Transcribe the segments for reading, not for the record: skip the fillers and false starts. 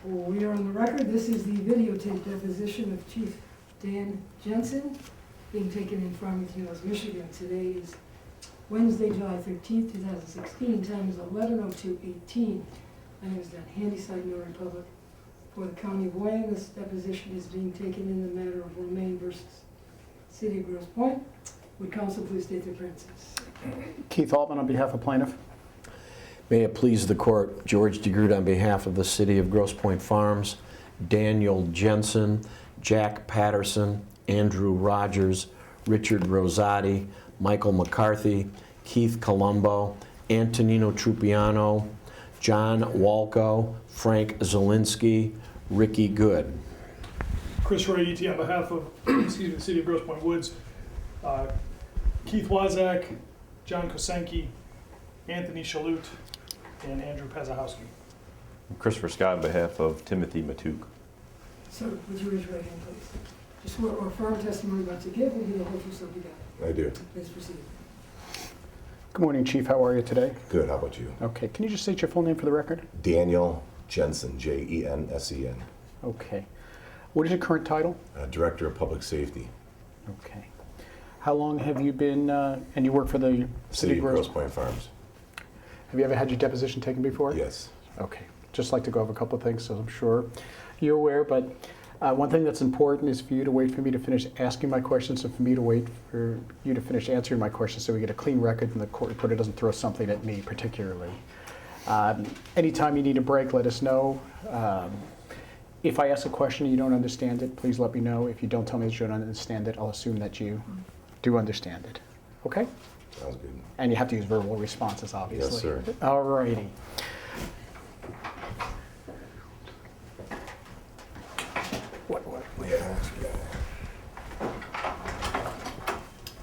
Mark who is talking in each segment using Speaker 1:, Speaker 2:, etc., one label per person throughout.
Speaker 1: We are on the record. This is the videotape deposition of Chief Dan Jensen being taken in Farmington Hills, Michigan. Today is Wednesday, July 13th, 2016. Time is 11:02:18. My name is Dan Handyside, Notary Public for the County of JoAnn. This deposition is being taken in the matter of Romain versus City of Grosse Pointe. Would counsel please state their appearances?
Speaker 2: Keith Altman on behalf of plaintiff.
Speaker 3: May it please the court, George DeGroot on behalf of the City of Grosse Pointe Farms, Daniel Jensen, Jack Patterson, Andrew Rogers, Richard Rosati, Michael McCarthy, Keith Colombo, Antonino Trupiano, John Walco, Frank Zielinski, Ricky Good.
Speaker 4: Chris Ray, ET, on behalf of the City of Grosse Pointe Woods, Keith Wazak, John Kosenki, Anthony Shalhout, and Andrew Pezahowski.
Speaker 5: Christopher Scott on behalf of Timothy Matouk.
Speaker 1: Sir, would you raise your right hand, please? Just swear or affirm testimony about to give, will you the whole truth, so be God?
Speaker 6: I do.
Speaker 1: Please proceed.
Speaker 2: Good morning, Chief. How are you today?
Speaker 6: Good. How about you?
Speaker 2: Okay. Can you just state your full name for the record?
Speaker 6: Daniel Jensen, Jensen.
Speaker 2: Okay. What is your current title?
Speaker 6: Director of Public Safety.
Speaker 2: Okay. How long have you been, and you work for the
Speaker 6: City of Grosse Pointe Farms.
Speaker 2: Have you ever had your deposition taken before?
Speaker 6: Yes.
Speaker 2: Okay. Just like to go over a couple of things, so I'm sure you're aware, but one thing that's important is for you to wait for me to finish asking my questions and for me to wait for you to finish answering my questions so we get a clean record and the court reporter doesn't throw something at me particularly. Anytime you need a break, let us know. If I ask a question and you don't understand it, please let me know. If you don't tell me that you don't understand it, I'll assume that you do understand it. Okay?
Speaker 6: Sounds good.
Speaker 2: And you have to use verbal responses, obviously.
Speaker 6: Yes, sir.
Speaker 2: All righty.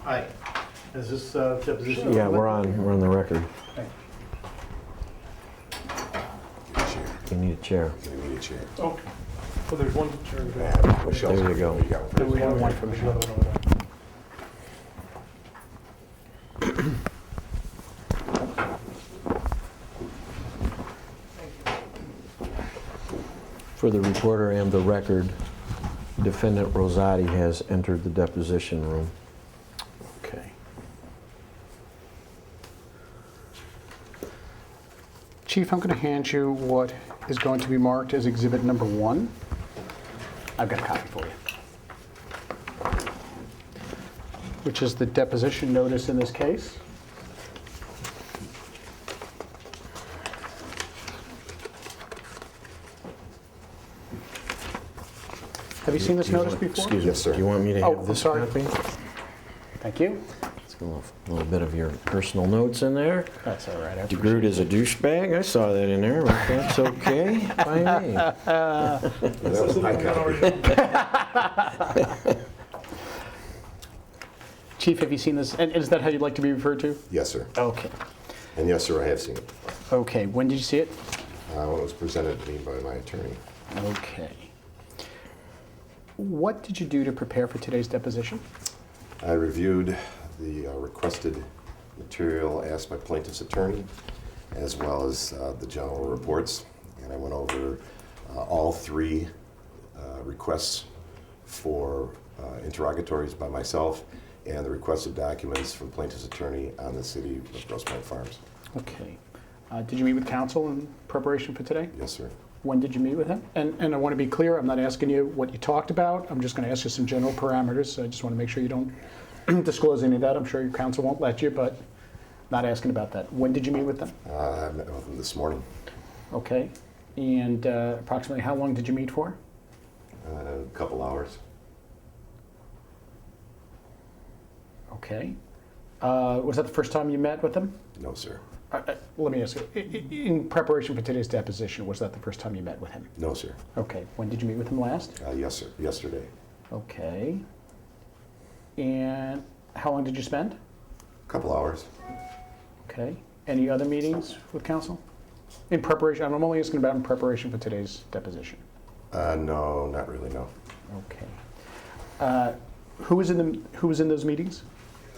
Speaker 7: Hi. Is this deposition?
Speaker 3: Yeah, we're on the record.
Speaker 2: Okay.
Speaker 6: Get a chair.
Speaker 3: You need a chair.
Speaker 6: You need a chair.
Speaker 4: Okay. Well, there's one chair.
Speaker 6: Michelle's
Speaker 3: There you go.
Speaker 6: You got one
Speaker 2: Do we have one for
Speaker 4: There's
Speaker 2: Michelle?
Speaker 4: another one over there.
Speaker 3: For the reporter and the record, Defendant Rosati has entered the deposition room.
Speaker 2: Okay. Chief, I'm going to hand you what is going to be marked as exhibit number 1. I've got a copy for you, which is the deposition notice in this case. Have you seen this notice before?
Speaker 3: Excuse me.
Speaker 6: Yes, sir.
Speaker 3: Do you want me to
Speaker 2: Oh,
Speaker 3: have
Speaker 2: I'm
Speaker 3: this
Speaker 2: sorry.
Speaker 3: copy?
Speaker 2: Thank you.
Speaker 3: Let's go a little bit of your personal notes in there.
Speaker 2: That's all right. I
Speaker 3: DeGroot
Speaker 2: appreciate
Speaker 3: is a douchebag. I saw that in there, but that's okay by me.
Speaker 6: That was my copy.
Speaker 2: it. Chief, have you seen this? And is that how you'd like to be referred to?
Speaker 6: Yes, sir.
Speaker 2: Okay.
Speaker 6: And yes, sir, I have seen it.
Speaker 2: Okay. When did you see it?
Speaker 6: When it was presented to me by my attorney.
Speaker 2: Okay. What did you do to prepare for today's deposition?
Speaker 6: I reviewed the requested material asked by plaintiff's attorney, as well as the general reports, and I went over all 3 requests for interrogatories by myself and the requested documents from plaintiff's attorney on the City of Grosse Pointe Farms.
Speaker 2: Okay. Did you meet with counsel in preparation for today?
Speaker 6: Yes, sir.
Speaker 2: When did you meet with him? And I want to be clear, I'm not asking you what you talked about. I'm just going to ask you some general parameters. I just want to make sure you don't disclose any of that. I'm sure your counsel won't let you, but not asking about that. When did you meet with them?
Speaker 6: I met with him this morning.
Speaker 2: Okay. And approximately how long did you meet for?
Speaker 6: A couple hours.
Speaker 2: Okay. Was that the first time you met with them?
Speaker 6: No, sir.
Speaker 2: Let me ask you, in preparation for today's deposition, was that the first time you met with him?
Speaker 6: No, sir.
Speaker 2: Okay. When did you meet with him last?
Speaker 6: Yes, sir. Yesterday.
Speaker 2: Okay. And how long did you spend?
Speaker 6: A couple hours.
Speaker 2: Okay. Any other meetings with counsel? In preparation, I'm only asking about in preparation for today's deposition.
Speaker 6: No, not really, no.
Speaker 2: Okay. Who was in those meetings?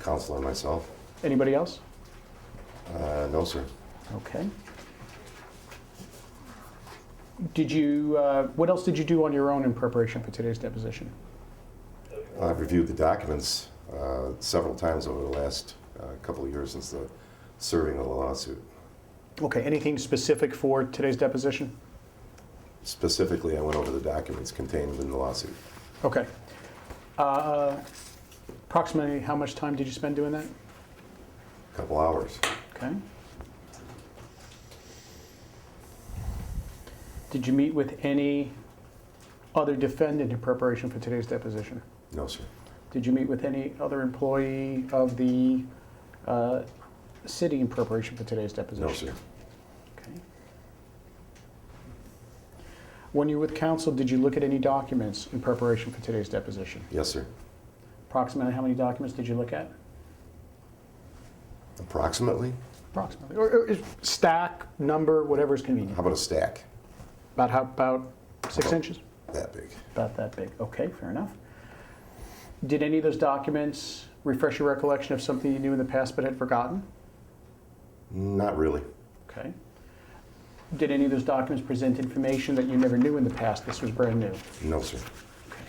Speaker 6: Counsel and myself.
Speaker 2: Anybody else?
Speaker 6: No, sir.
Speaker 2: Okay. Did you, what else did you do on your own in preparation for today's deposition?
Speaker 6: I've reviewed the documents several times over the last couple of years since the serving of the lawsuit.
Speaker 2: Okay, anything specific for today's deposition?
Speaker 6: Specifically, I went over the documents contained in the lawsuit.
Speaker 2: Okay. Approximately how much time did you spend doing that?
Speaker 6: A couple hours.
Speaker 2: Okay. Did you meet with any other defendant in preparation for today's deposition?
Speaker 6: No, sir.
Speaker 2: Did you meet with any other employee of the city in preparation for today's deposition?
Speaker 6: No, sir.
Speaker 2: Okay. When you were with counsel, did you look at any documents in preparation for today's deposition?
Speaker 6: Yes, sir.
Speaker 2: Approximately how many documents did you look at?
Speaker 6: Approximately?
Speaker 2: Approximately. Or stack, number, whatever is convenient.
Speaker 6: How about a stack?
Speaker 2: About 6 inches?
Speaker 6: That big.
Speaker 2: About that big. Okay, fair enough. Did any of those documents refresh your recollection of something you knew in the past but had forgotten?
Speaker 6: Not really.
Speaker 2: Okay. Did any of those documents present information that you never knew in the past? This was brand new.
Speaker 6: No, sir.
Speaker 2: Okay.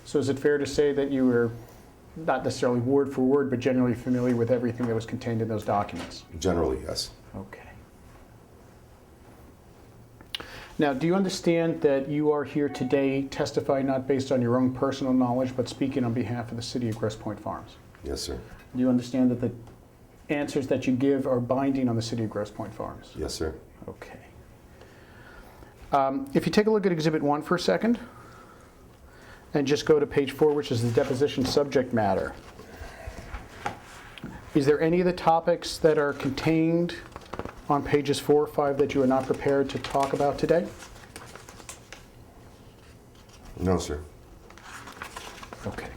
Speaker 2: So is it fair to say that you were not necessarily word for word, but generally familiar with everything that was contained in those documents?
Speaker 6: Generally, yes.
Speaker 2: Okay. Now, do you understand that you are here today testifying not based on your own personal knowledge, but speaking on behalf of the city of Grosse Pointe Farms?
Speaker 6: Yes, sir.
Speaker 2: Do you understand that the answers that you give are binding on the city of Grosse Pointe Farms?
Speaker 6: Yes, sir.
Speaker 2: Okay. If you take a look at Exhibit 1 for a second, and just go to page 4, which is the deposition subject matter. Is there any of the topics that are contained on pages 4 or 5 that you are not prepared to talk about today?
Speaker 6: No, sir.
Speaker 2: Okay.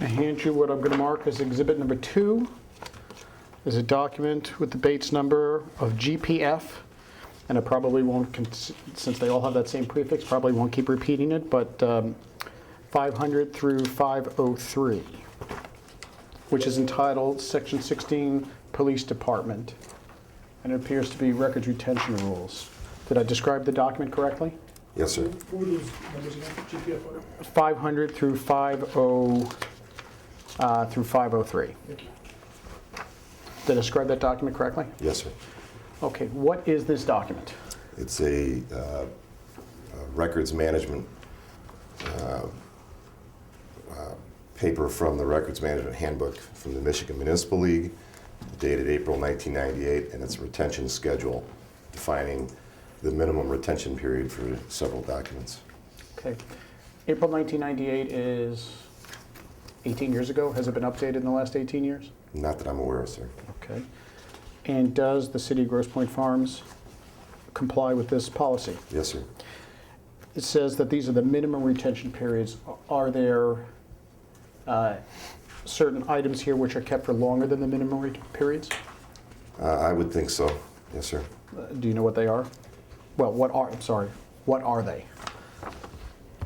Speaker 2: I hand you what I'm going to mark as exhibit number 2. Is a document with the Bates number of GPF, and I probably won't, since they all have that same prefix, probably won't keep repeating it, but 500 through 503, which is entitled Section 16 Police Department, and it appears to be records retention rules. Did I describe the document correctly?
Speaker 6: Yes, sir.
Speaker 4: What were those numbers again? GPF order?
Speaker 2: 500 through 503.
Speaker 4: Thank you.
Speaker 2: Did I describe that document correctly?
Speaker 6: Yes, sir.
Speaker 2: Okay, what is this document?
Speaker 6: It's a records management paper from the Records Management Handbook from the Michigan Municipal League, dated April 1998, and it's a retention schedule defining the minimum retention period for several documents.
Speaker 2: Okay. April 1998 is 18 years ago. Has it been updated in the last 18 years?
Speaker 6: Not that I'm aware of, sir.
Speaker 2: Okay. And does the city of Grosse Pointe Farms comply with this policy?
Speaker 6: Yes, sir.
Speaker 2: It says that these are the minimum retention periods. Are there certain items here which are kept for longer than the minimum periods?
Speaker 6: I would think so. Yes, sir.
Speaker 2: Do you know what they are? Well, what are they?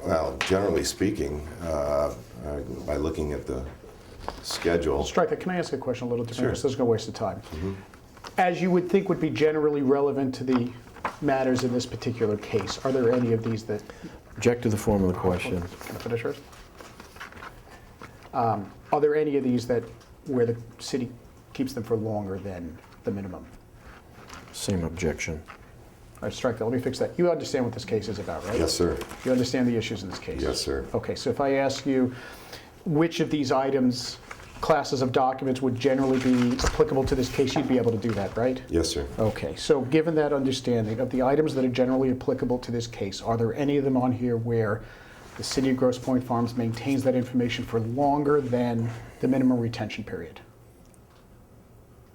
Speaker 6: Well, generally speaking, by looking at the schedule.
Speaker 2: Striker, can I ask a question a little different?
Speaker 6: Sure.
Speaker 2: Because this is going to waste of time. As you would think would be generally relevant to the matters in this particular case, are there any of these that...
Speaker 3: Object to the form of the question.
Speaker 2: Can I finish first? Are there any of these that where the city keeps them for longer than the minimum?
Speaker 3: Same objection.
Speaker 2: All right, strike that. Let me fix that. You understand what this case is about, right?
Speaker 6: Yes, sir.
Speaker 2: You understand the issues in this case?
Speaker 6: Yes, sir.
Speaker 2: Okay, so if I ask you which of these items, classes of documents, would generally be applicable to this case, you'd be able to do that, right?
Speaker 6: Yes, sir.
Speaker 2: Okay, so given that understanding of the items that are generally applicable to this case, are there any of them on here where the city of Grosse Pointe Farms maintains that information for longer than the minimum retention period?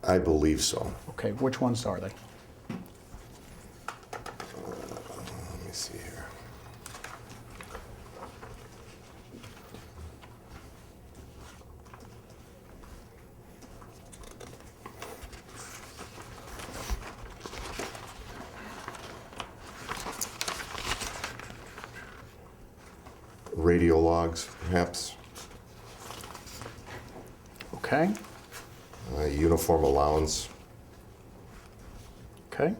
Speaker 6: I believe so.
Speaker 2: Okay, which ones are they?
Speaker 6: Let me see here. Radio logs, perhaps.
Speaker 2: Okay,
Speaker 6: Uniform allowance.
Speaker 2: okay.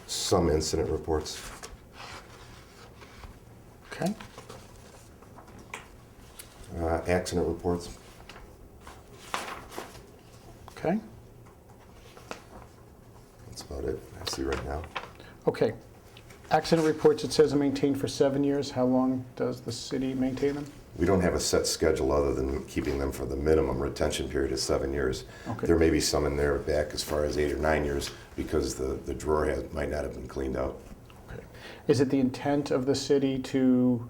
Speaker 6: Some incident reports.
Speaker 2: Okay,
Speaker 6: Accident reports.
Speaker 2: okay,
Speaker 6: That's about it I see right now.
Speaker 2: okay. Accident reports, it says are maintained for 7 years. How long does the city maintain them?
Speaker 6: We don't have a set schedule other than keeping them for the minimum retention period of 7 years.
Speaker 2: Okay.
Speaker 6: There may be some in there back as far as 8 or 9 years because the drawer might not have been cleaned out.
Speaker 2: Okay. Is it the intent of the city to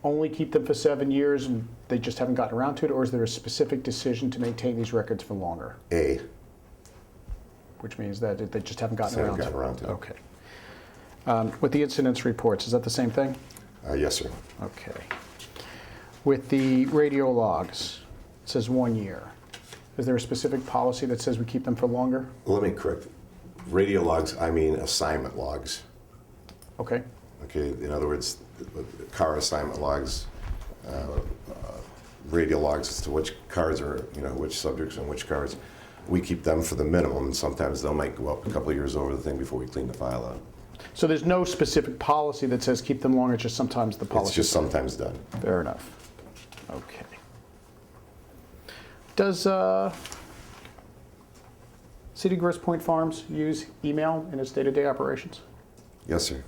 Speaker 2: only keep them for 7 years and they just haven't gotten around to it, or is there a specific decision to maintain these records for longer?
Speaker 6: A,
Speaker 2: Which means that they just haven't gotten around to it?
Speaker 6: Haven't gotten around to it.
Speaker 2: Okay. With the incidents reports, is that the same thing?
Speaker 6: yes, sir.
Speaker 2: Okay. With the radio logs, it says 1 year. Is there a specific policy that says we keep them for longer?
Speaker 6: Let me correct. Radio logs, I mean assignment logs.
Speaker 2: Okay,
Speaker 6: Okay, in other words, car assignment logs, radio logs as to which cars are, which subjects and which cars. We keep them for the minimum, and sometimes they might go up a couple of years over the thing before we clean the file out.
Speaker 2: so there's no specific policy that says keep them longer, it's just sometimes the policy?
Speaker 6: It's just sometimes done.
Speaker 2: Fair enough. Okay. Does City of Grosse Pointe Farms use email in its day-to-day operations?
Speaker 6: Yes, sir.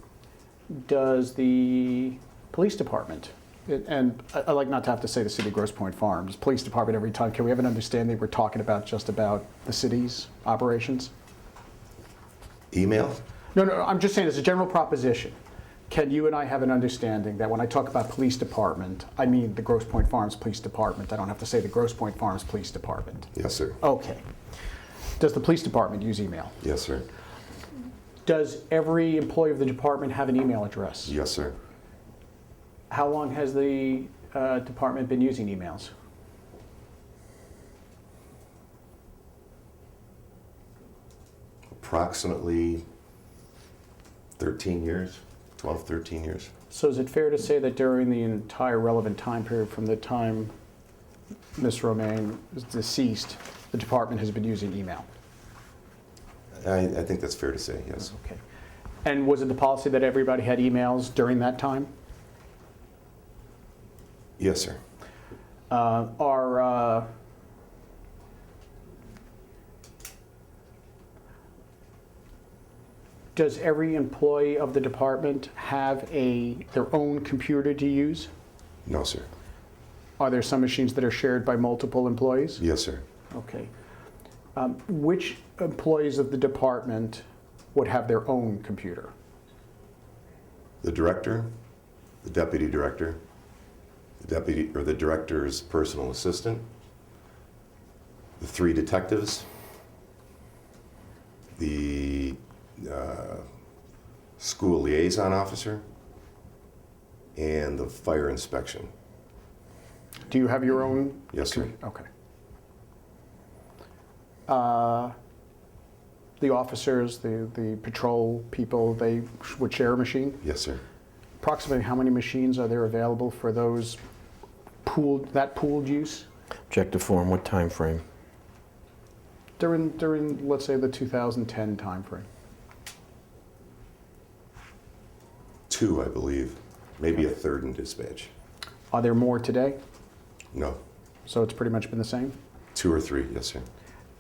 Speaker 2: Does the police department, and I like not to have to say the City of Grosse Pointe Farms, police department every time, can we have an understanding we're talking about just about the city's operations?
Speaker 6: Email?
Speaker 2: No, I'm just saying as a general proposition. Can you and I have an understanding that when I talk about police department, I mean the Grosse Pointe Farms Police Department? I don't have to say the Grosse Pointe Farms Police Department.
Speaker 6: Yes, sir.
Speaker 2: Okay. Does the police department use email?
Speaker 6: Yes, sir.
Speaker 2: Does every employee of the department have an email address?
Speaker 6: Yes, sir.
Speaker 2: How long has the department been using emails?
Speaker 6: Approximately 13 years, 12, 13 years.
Speaker 2: So is it fair to say that during the entire relevant time period from the time Ms. Romain is deceased, the department has been using email?
Speaker 6: I think that's fair to say, yes.
Speaker 2: Okay. And was it the policy that everybody had emails during that time?
Speaker 6: Yes, sir.
Speaker 2: Does every employee of the department have their own computer to use?
Speaker 6: No, sir.
Speaker 2: Are there some machines that are shared by multiple employees?
Speaker 6: Yes, sir.
Speaker 2: Okay. Which employees of the department would have their own computer?
Speaker 6: The director, the deputy director, the deputy or the director's personal assistant, the 3 detectives, the school liaison officer, and the fire inspection.
Speaker 2: Do you have your own?
Speaker 6: Yes, sir.
Speaker 2: Okay. The officers, the patrol people, they would share a machine?
Speaker 6: Yes, sir.
Speaker 2: Approximately how many machines are there available for those pooled use?
Speaker 3: Objective form, what time frame?
Speaker 2: During, let's say, the 2010 timeframe.
Speaker 6: 2, I believe. Maybe a 3rd in dispatch.
Speaker 2: Are there more today?
Speaker 6: No.
Speaker 2: So it's pretty much been the same?
Speaker 6: 2 or 3, yes, sir.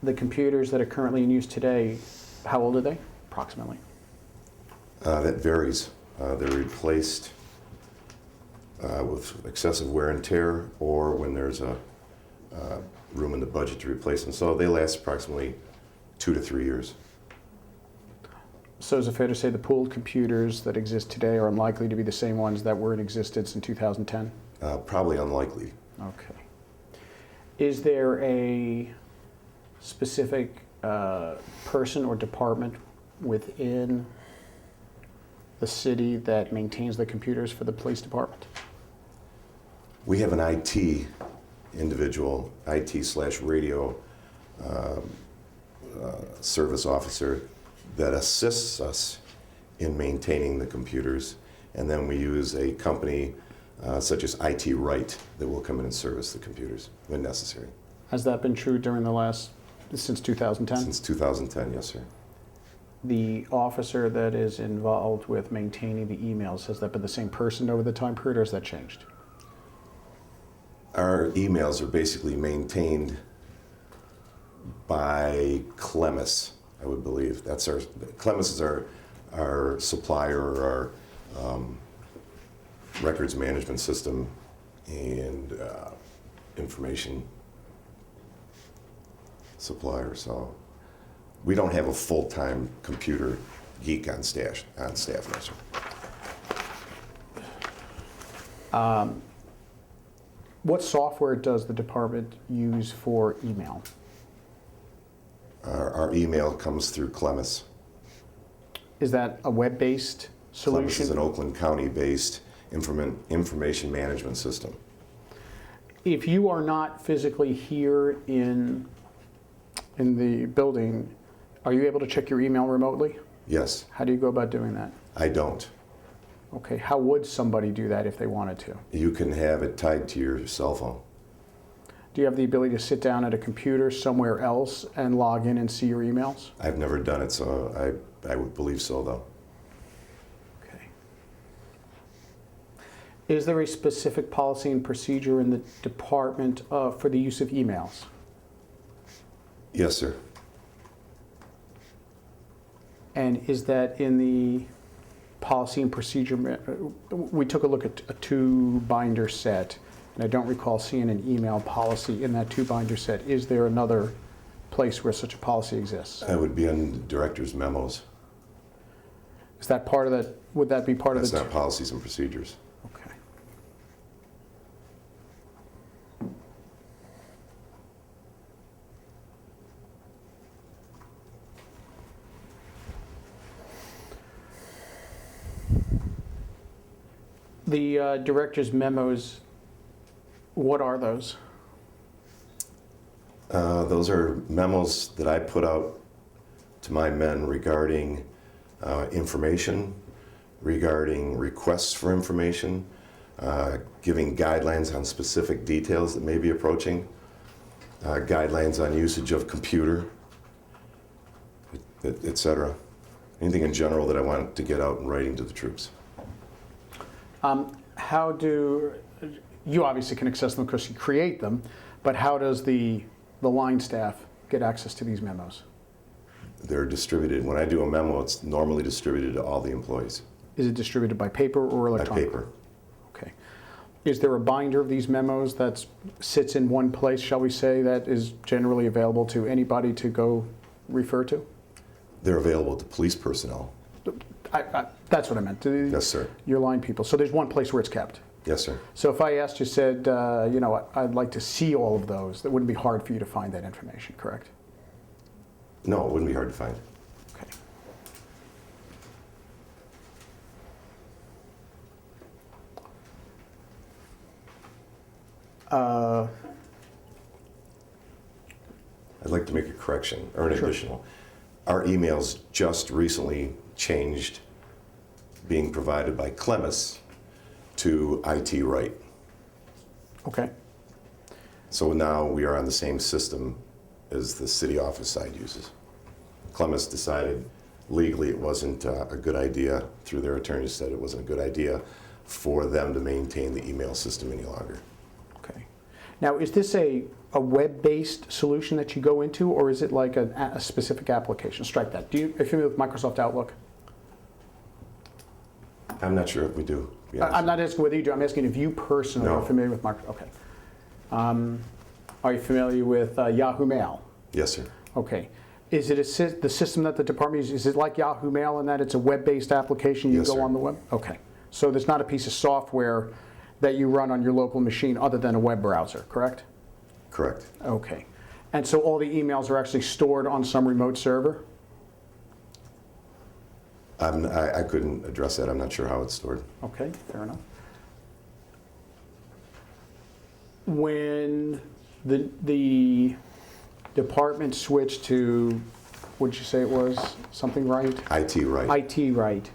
Speaker 2: The computers that are currently in use today, how old are they, approximately?
Speaker 6: That varies. They're replaced with excessive wear and tear, or when there's room in the budget to replace them. So they last approximately 2 to 3 years.
Speaker 2: So is it fair to say the pooled computers that exist today are unlikely to be the same ones that were in existence in 2010?
Speaker 6: Probably unlikely.
Speaker 2: Okay. Is there a specific person or department within the city that maintains the computers for the police department?
Speaker 6: We have an IT individual, IT/radio service officer that assists us in maintaining the computers. And then we use a company such as IT Right that will come in and service the computers when necessary.
Speaker 2: Has that been true since 2010?
Speaker 6: Since 2010, yes, sir.
Speaker 2: The officer that is involved with maintaining the emails, has that been the same person over the time period, or has that changed?
Speaker 6: Our emails are basically maintained by Clemis, I would believe. Clemis is our supplier, or our records management system and information supplier. So we don't have a full-time computer geek on staff, no, sir.
Speaker 2: What software does the department use for email?
Speaker 6: Our email comes through Clemis.
Speaker 2: Is that a web-based solution?
Speaker 6: Clemis is an Oakland County-based information management system.
Speaker 2: If you are not physically here in the building, are you able to check your email remotely?
Speaker 6: Yes,
Speaker 2: How do you go about doing that?
Speaker 6: I don't.
Speaker 2: Okay, how would somebody do that if they wanted to?
Speaker 6: You can have it tied to your cell phone.
Speaker 2: Do you have the ability to sit down at a computer somewhere else and log in and see your emails?
Speaker 6: I've never done it, so I would believe so, though.
Speaker 2: Okay. Is there a specific policy and procedure in the department for the use of emails?
Speaker 6: Yes, sir.
Speaker 2: And is that in the policy and procedure? We took a look at a 2-binder set, and I don't recall seeing an email policy in that 2-binder set. Is there another place where such a policy exists?
Speaker 6: I would be on the director's memos.
Speaker 2: Is that part of that? Would that be part
Speaker 6: That's
Speaker 2: of the?
Speaker 6: not policies and procedures.
Speaker 2: Okay. The director's memos, what are those?
Speaker 6: Those are memos that I put out to my men regarding information, regarding requests for information, giving guidelines on specific details that may be approaching, guidelines on usage of computer, et cetera. Anything in general that I want to get out in writing to the troops.
Speaker 2: How do, you obviously can access them because you create them, but how does the line staff get access to these memos?
Speaker 6: They're distributed. When I do a memo, it's normally distributed to all the employees.
Speaker 2: Is it distributed by paper or
Speaker 6: By
Speaker 2: electronic?
Speaker 6: paper.
Speaker 2: Okay. Is there a binder of these memos that sits in one place, shall we say, that is generally available to anybody to go refer to?
Speaker 6: They're available to police personnel.
Speaker 2: That's what I meant.
Speaker 6: Yes, sir.
Speaker 2: Your line people. So there's one place where it's kept.
Speaker 6: Yes, sir.
Speaker 2: So if I asked you, said, you know, I'd like to see all of those, that wouldn't be hard for you to find that information, correct?
Speaker 6: No, it wouldn't be hard to find.
Speaker 2: Okay.
Speaker 6: I'd like to make a correction, or an
Speaker 2: Sure.
Speaker 6: additional. Our emails just recently changed being provided by Clemis to IT Right.
Speaker 2: Okay.
Speaker 6: So now we are on the same system as the city office side uses. Clemis decided legally it wasn't a good idea, through their attorneys said it wasn't a good idea for them to maintain the email system any longer.
Speaker 2: Okay. Now, is this a web-based solution that you go into, or is it like a specific application? Strike that. Are you familiar with Microsoft Outlook?
Speaker 6: I'm not sure if we do. to be honest.
Speaker 2: I'm not asking whether you do. I'm asking if you personally
Speaker 6: No.
Speaker 2: are familiar with Microsoft. Okay. Are you familiar with Yahoo Mail?
Speaker 6: Yes, sir.
Speaker 2: Okay. Is it the system that the department uses, is it like Yahoo Mail in that it's a web-based application? You
Speaker 6: Yes,
Speaker 2: go
Speaker 6: sir.
Speaker 2: on the web? Okay. So there's not a piece of software that you run on your local machine other than a web browser, correct?
Speaker 6: Correct.
Speaker 2: Okay. And so all the emails are actually stored on some remote server?
Speaker 6: I couldn't address that. I'm not sure how it's stored.
Speaker 2: Okay, fair enough. When the department switched to, what did you say it was? Something right?
Speaker 6: IT right.
Speaker 2: IT right.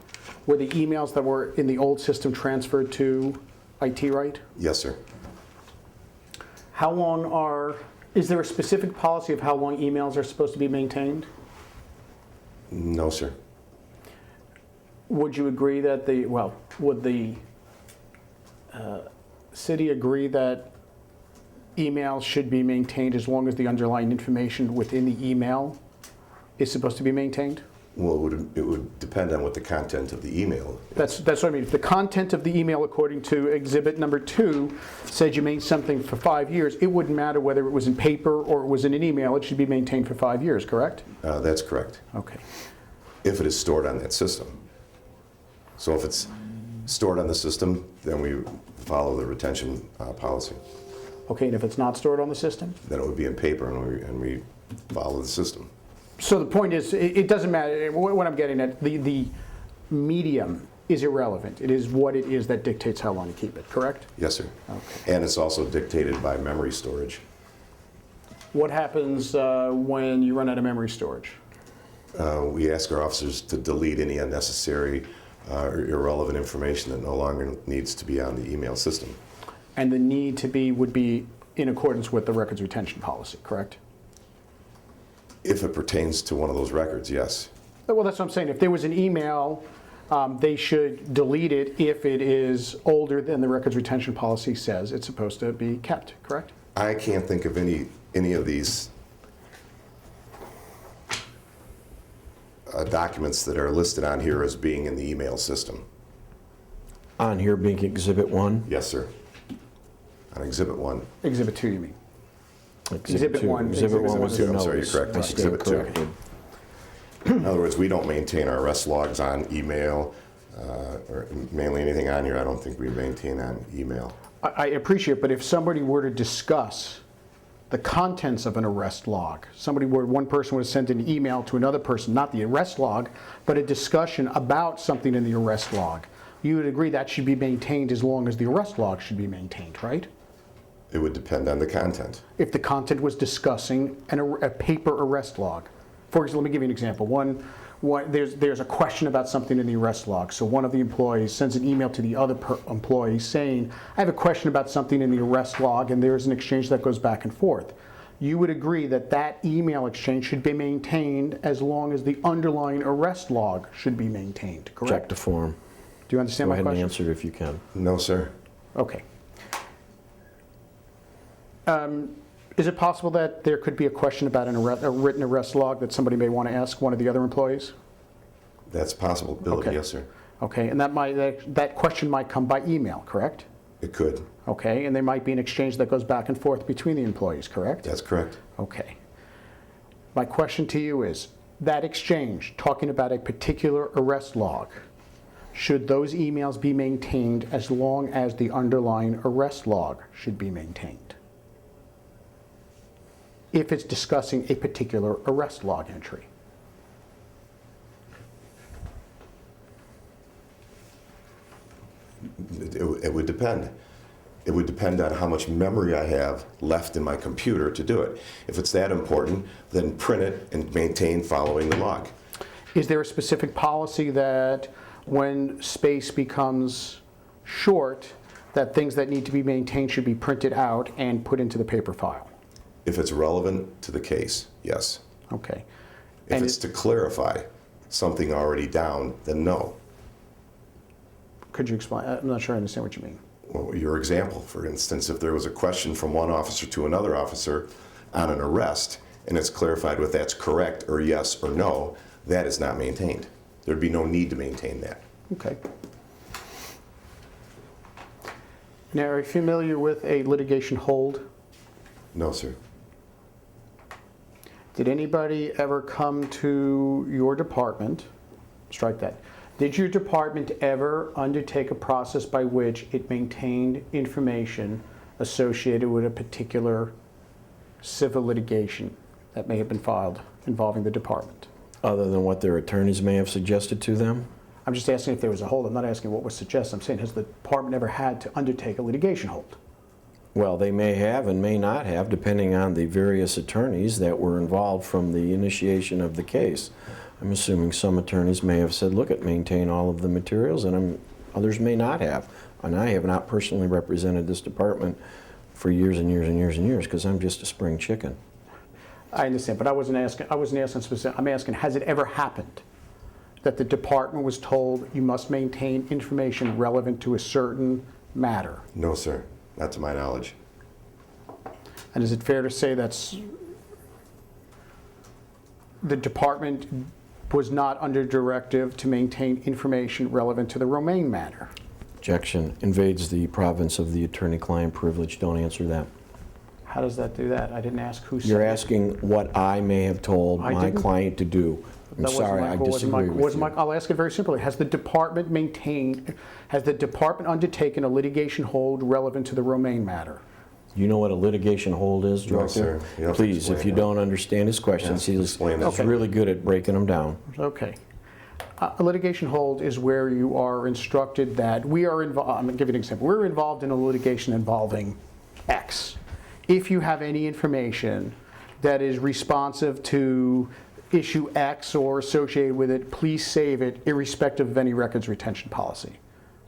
Speaker 2: Were the emails that were in the old system transferred to IT right?
Speaker 6: Yes, sir.
Speaker 2: How long is there a specific policy of how long emails are supposed to be maintained?
Speaker 6: No, sir.
Speaker 2: Would you agree that would the city agree that emails should be maintained as long as the underlying information within the email is supposed to be maintained?
Speaker 6: Well, it would depend on what the content of the email is.
Speaker 2: That's what I mean. If the content of the email, according to exhibit number 2, said you made something for 5 years, it wouldn't matter whether it was in paper or it was in an email. It should be maintained for 5 years, correct?
Speaker 6: That's correct.
Speaker 2: Okay.
Speaker 6: If it is stored on that system. So if it's stored on the system, then we follow the retention policy.
Speaker 2: Okay, and if it's not stored on the system?
Speaker 6: Then it would be in paper, and we follow the system.
Speaker 2: So the point is, it doesn't matter. What I'm getting at, the medium is irrelevant. It is what it is that dictates how long you keep it, correct?
Speaker 6: Yes, sir.
Speaker 2: Okay.
Speaker 6: And it's also dictated by memory storage.
Speaker 2: What happens when you run out of memory storage?
Speaker 6: We ask our officers to delete any unnecessary or irrelevant information that no longer needs to be on the email system.
Speaker 2: And the need to be would be in accordance with the records retention policy, correct?
Speaker 6: If it pertains to one of those records, yes.
Speaker 2: Well, that's what I'm saying. If there was an email, they should delete it if it is older than the records retention policy says it's supposed to be kept, correct?
Speaker 6: I can't think of any of these documents that are listed on here as being in the email system.
Speaker 3: On here being Exhibit 1?
Speaker 6: Yes, sir. On Exhibit 1.
Speaker 2: Exhibit 2, you mean? Exhibit 1.
Speaker 3: Exhibit 1 was
Speaker 2: Exhibit
Speaker 3: the
Speaker 6: I'm sorry, you're
Speaker 3: notice.
Speaker 6: correct.
Speaker 3: I
Speaker 6: Exhibit
Speaker 3: stand
Speaker 6: 2.
Speaker 3: corrected.
Speaker 6: In other words, we don't maintain our arrest logs on email, or mainly anything on here I don't think we maintain on email.
Speaker 2: I appreciate, but if somebody were to discuss the contents of an arrest log, one person would send an email to another person, not the arrest log, but a discussion about something in the arrest log, you would agree that should be maintained as long as the arrest log should be maintained, right?
Speaker 6: It would depend on the content.
Speaker 2: If the content was discussing a paper arrest log. For example, let me give you an example. There's a question about something in the arrest log. So one of the employees sends an email to the other employee saying, I have a question about something in the arrest log, and there's an exchange that goes back and forth. You would agree that that email exchange should be maintained as long as the underlying arrest log should be maintained, correct?
Speaker 3: Check the form.
Speaker 2: Do you understand
Speaker 3: Go
Speaker 2: my
Speaker 3: ahead and
Speaker 2: question?
Speaker 3: answer it if you can.
Speaker 6: No, sir.
Speaker 2: Okay. Is it possible that there could be a question about a written arrest log that somebody may want to ask one of the other employees?
Speaker 6: That's a possibility,
Speaker 2: Okay.
Speaker 6: yes, sir.
Speaker 2: Okay, and that question might come by email, correct?
Speaker 6: It could.
Speaker 2: Okay, and there might be an exchange that goes back and forth between the employees, correct?
Speaker 6: That's correct.
Speaker 2: Okay. My question to you is, that exchange, talking about a particular arrest log, should those emails be maintained as long as the underlying arrest log should be maintained? If it's discussing a particular arrest log entry.
Speaker 6: It would depend. It would depend on how much memory I have left in my computer to do it. If it's that important, then print it and maintain following the log.
Speaker 2: Is there a specific policy that when space becomes short, that things that need to be maintained should be printed out and put into the paper file?
Speaker 6: If it's relevant to the case, yes.
Speaker 2: Okay.
Speaker 6: If
Speaker 2: And
Speaker 6: it's to clarify something already down, then no.
Speaker 2: Could you explain? I'm not sure I understand what you mean.
Speaker 6: Well, your example, for instance, if there was a question from one officer to another officer on an arrest, and it's clarified whether that's correct or yes or no, that is not maintained. There'd be no need to maintain that.
Speaker 2: Okay. Now, are you familiar with a litigation hold?
Speaker 6: No, sir.
Speaker 2: Did anybody ever come to your department, strike that, did your department ever undertake a process by which it maintained information associated with a particular civil litigation that may have been filed involving the department?
Speaker 3: Other than what their attorneys may have suggested to them?
Speaker 2: I'm just asking if there was a hold. I'm not asking what was suggested. I'm saying, has the department ever had to undertake a litigation hold?
Speaker 3: Well, they may have and may not have, depending on the various attorneys that were involved from the initiation of the case. I'm assuming some attorneys may have said, look, maintain all of the materials, and others may not have. And I have not personally represented this department for years and years and years and years, because I'm just a spring chicken.
Speaker 2: I understand, but I wasn't asking specific. I'm asking, has it ever happened that the department was told you must maintain information relevant to a certain matter?
Speaker 6: No, sir. Not to my knowledge.
Speaker 2: And is it fair to say that's the department was not under directive to maintain information relevant to the Romain matter?
Speaker 3: Objection. Invades the province of the attorney-client privilege. Don't answer that.
Speaker 2: How does that do that? I didn't ask who said
Speaker 3: You're
Speaker 2: it.
Speaker 3: asking what I may have told
Speaker 2: I
Speaker 3: my
Speaker 2: didn't.
Speaker 3: client to do. I'm
Speaker 2: That wasn't
Speaker 3: sorry,
Speaker 2: my
Speaker 3: I
Speaker 2: goal,
Speaker 3: disagree with you.
Speaker 2: I'll ask it very simply. Has the department undertaken a litigation hold relevant to the Romain matter?
Speaker 3: You know what a litigation hold is,
Speaker 6: No,
Speaker 3: Director?
Speaker 6: sir. You have to
Speaker 3: Please, if
Speaker 6: explain
Speaker 3: you
Speaker 6: that.
Speaker 3: don't understand his questions,
Speaker 6: Yes,
Speaker 3: he's
Speaker 6: explain that.
Speaker 3: really good at breaking them down.
Speaker 2: Okay. A litigation hold is where you are instructed that we are involved, I'm going to give you an example. We're involved in a litigation involving X. If you have any information that is responsive to issue X or associated with it, please save it irrespective of any records retention policy.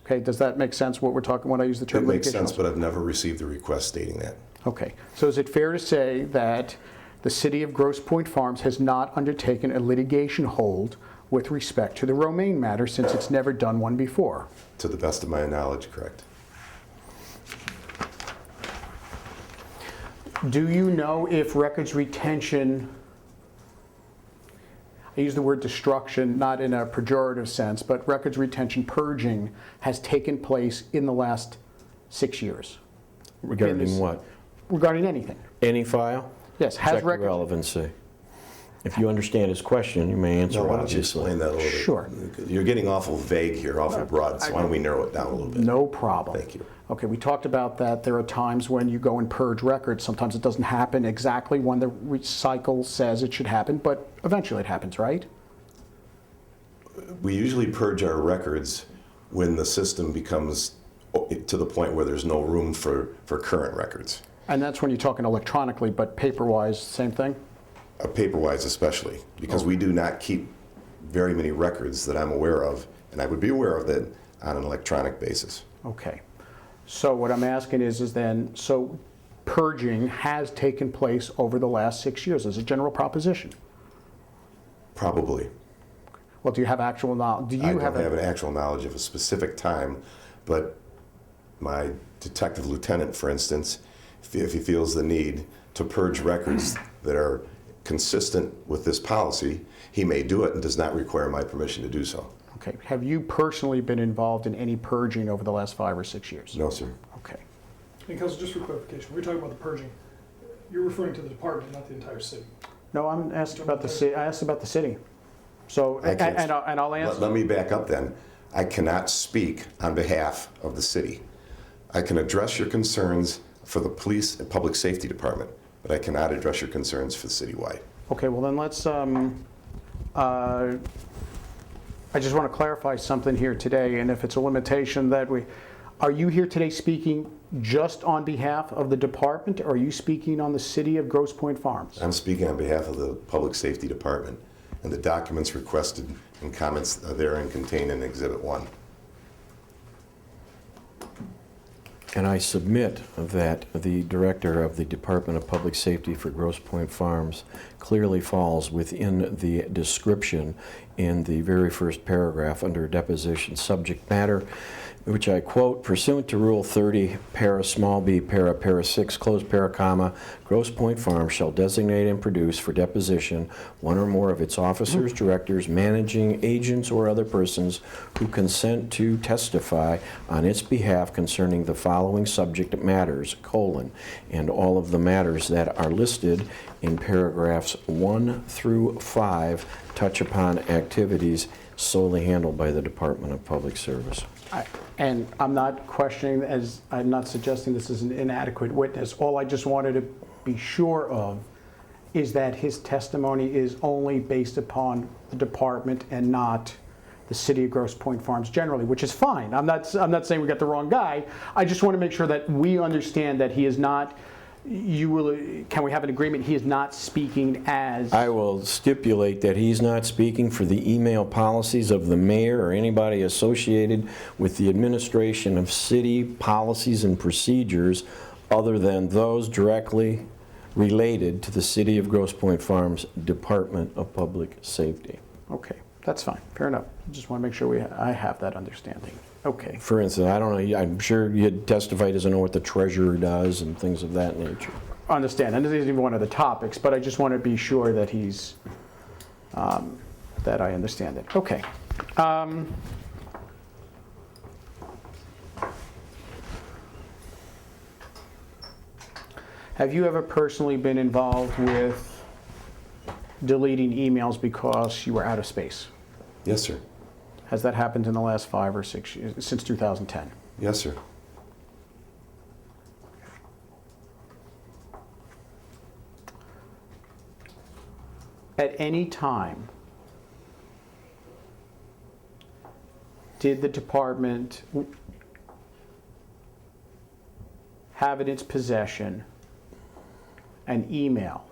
Speaker 2: Okay, does that make sense what we're talking when I use the term
Speaker 6: It makes
Speaker 2: litigation
Speaker 6: sense,
Speaker 2: hold?
Speaker 6: but I've never received a request stating that.
Speaker 2: Okay, so is it fair to say that the city of Grosse Pointe Farms has not undertaken a litigation hold with respect to the Romain matter since it's never done one before?
Speaker 6: To the best of my knowledge, correct.
Speaker 2: Do you know if records retention, I use the word destruction not in a pejorative sense, but records retention purging has taken place in the last 6 years?
Speaker 3: Regarding what?
Speaker 2: Regarding anything?
Speaker 3: Any file?
Speaker 2: Yes, has
Speaker 3: Check the
Speaker 2: records.
Speaker 3: relevancy. If you understand his question, you may answer
Speaker 6: So
Speaker 3: it,
Speaker 6: why don't you
Speaker 3: obviously.
Speaker 6: explain that a little bit?
Speaker 2: Sure.
Speaker 6: You're getting awful vague here, awful broad, so why don't we narrow it down a little bit?
Speaker 2: No problem.
Speaker 6: Thank you.
Speaker 2: Okay, we talked about that. There are times when you go and purge records. Sometimes it doesn't happen exactly when the cycle says it should happen, but eventually it happens, right?
Speaker 6: We usually purge our records when the system becomes to the point where there's no room for current records.
Speaker 2: And that's when you're talking electronically, but paper-wise, same thing?
Speaker 6: Paper-wise especially, because we do not keep very many records that I'm aware of, and I would be aware of that on an electronic basis.
Speaker 2: Okay. So what I'm asking is then, so purging has taken place over the last 6 years as a general proposition?
Speaker 6: Probably.
Speaker 2: Well, do you have actual knowledge? Do you
Speaker 6: I don't
Speaker 2: have
Speaker 6: have an actual knowledge of a specific time, but my detective lieutenant, for instance, if he feels the need to purge records that are consistent with this policy, he may do it and does not require my permission to do so.
Speaker 2: Okay. Have you personally been involved in any purging over the last 5 or 6 years?
Speaker 6: No, sir.
Speaker 2: Okay.
Speaker 4: And Council, just for clarification, when we're talking about the purging, you're referring to the department, not the entire city.
Speaker 2: No, I'm asked about the city. I asked about the city. So,
Speaker 6: I can't-
Speaker 2: and I'll answer.
Speaker 6: Let me back up then. I cannot speak on behalf of the city. I can address your concerns for the police and public safety department, but I cannot address your concerns for the citywide.
Speaker 2: Okay, well then let's, I just want to clarify something here today, and if it's a limitation that are you here today speaking just on behalf of the department, or are you speaking on the city of Grosse Pointe Farms?
Speaker 6: I'm speaking on behalf of the public safety department, and the documents requested and comments therein contained in Exhibit 1.
Speaker 3: And I submit that the director of the Department of Public Safety for Grosse Pointe Farms clearly falls within the description in the very first paragraph under deposition subject matter, which I quote, pursuant to Rule 30, para small b, para 6, close para, comma, Grosse Pointe Farm shall designate and produce for deposition one or more of its officers, directors, managing agents, or other persons who consent to testify on its behalf concerning the following subject matters, colon, and all of the matters that are listed in paragraphs 1 through 5 touch upon activities solely handled by the Department of Public Service.
Speaker 2: And I'm not questioning, as I'm not suggesting this is an inadequate witness. All I just wanted to be sure of is that his testimony is only based upon the department and not the city of Grosse Pointe Farms generally, which is fine. I'm not saying we got the wrong guy. I just want to make sure that we understand that he is not. Can we have an agreement? He is not speaking as.
Speaker 3: I will stipulate that he's not speaking for the email policies of the mayor or anybody associated with the administration of city policies and procedures other than those directly related to the city of Grosse Pointe Farms Department of Public Safety.
Speaker 2: Okay, that's fine. Fair enough. Just want to make sure I have that understanding. Okay.
Speaker 3: For instance, I don't know, I'm sure you had testified doesn't know what the treasurer does and things of that nature.
Speaker 2: Understand, and this isn't even one of the topics, but I just want to be sure that he's, that I understand it. Okay. Have you ever personally been involved with deleting emails because you were out of space?
Speaker 6: Yes, sir.
Speaker 2: Has that happened in the last 5 or 6 years, since 2010?
Speaker 6: Yes, sir.
Speaker 2: At any time, did the department have in its possession an email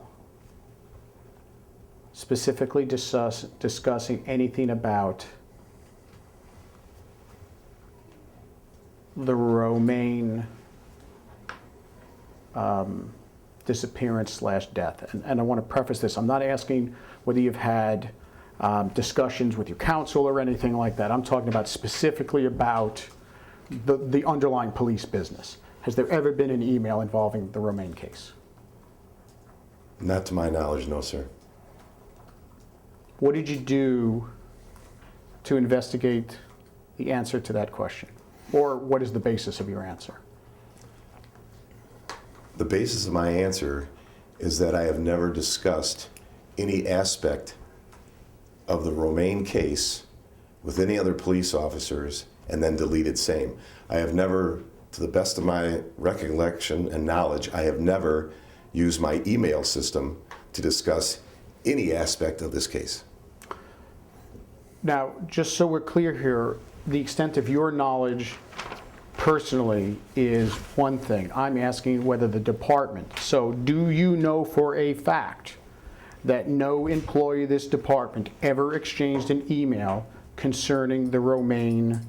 Speaker 2: specifically discussing anything about the Romain disappearance / death? And I want to preface this. I'm not asking whether you've had discussions with your counsel or anything like that. I'm talking about specifically about the underlying police business. Has there ever been an email involving the Romain case?
Speaker 6: Not to my knowledge, no, sir.
Speaker 2: What did you do to investigate the answer to that question? Or what is the basis of your answer?
Speaker 6: The basis of my answer is that I have never discussed any aspect of the Romain case with any other police officers and then deleted same. I have never, to the best of my recollection and knowledge, I have never used my email system to discuss any aspect of this case.
Speaker 2: Now, just so we're clear here, the extent of your knowledge personally is one thing. I'm asking whether the department. So do you know for a fact that no employee of this department ever exchanged an email concerning the Romain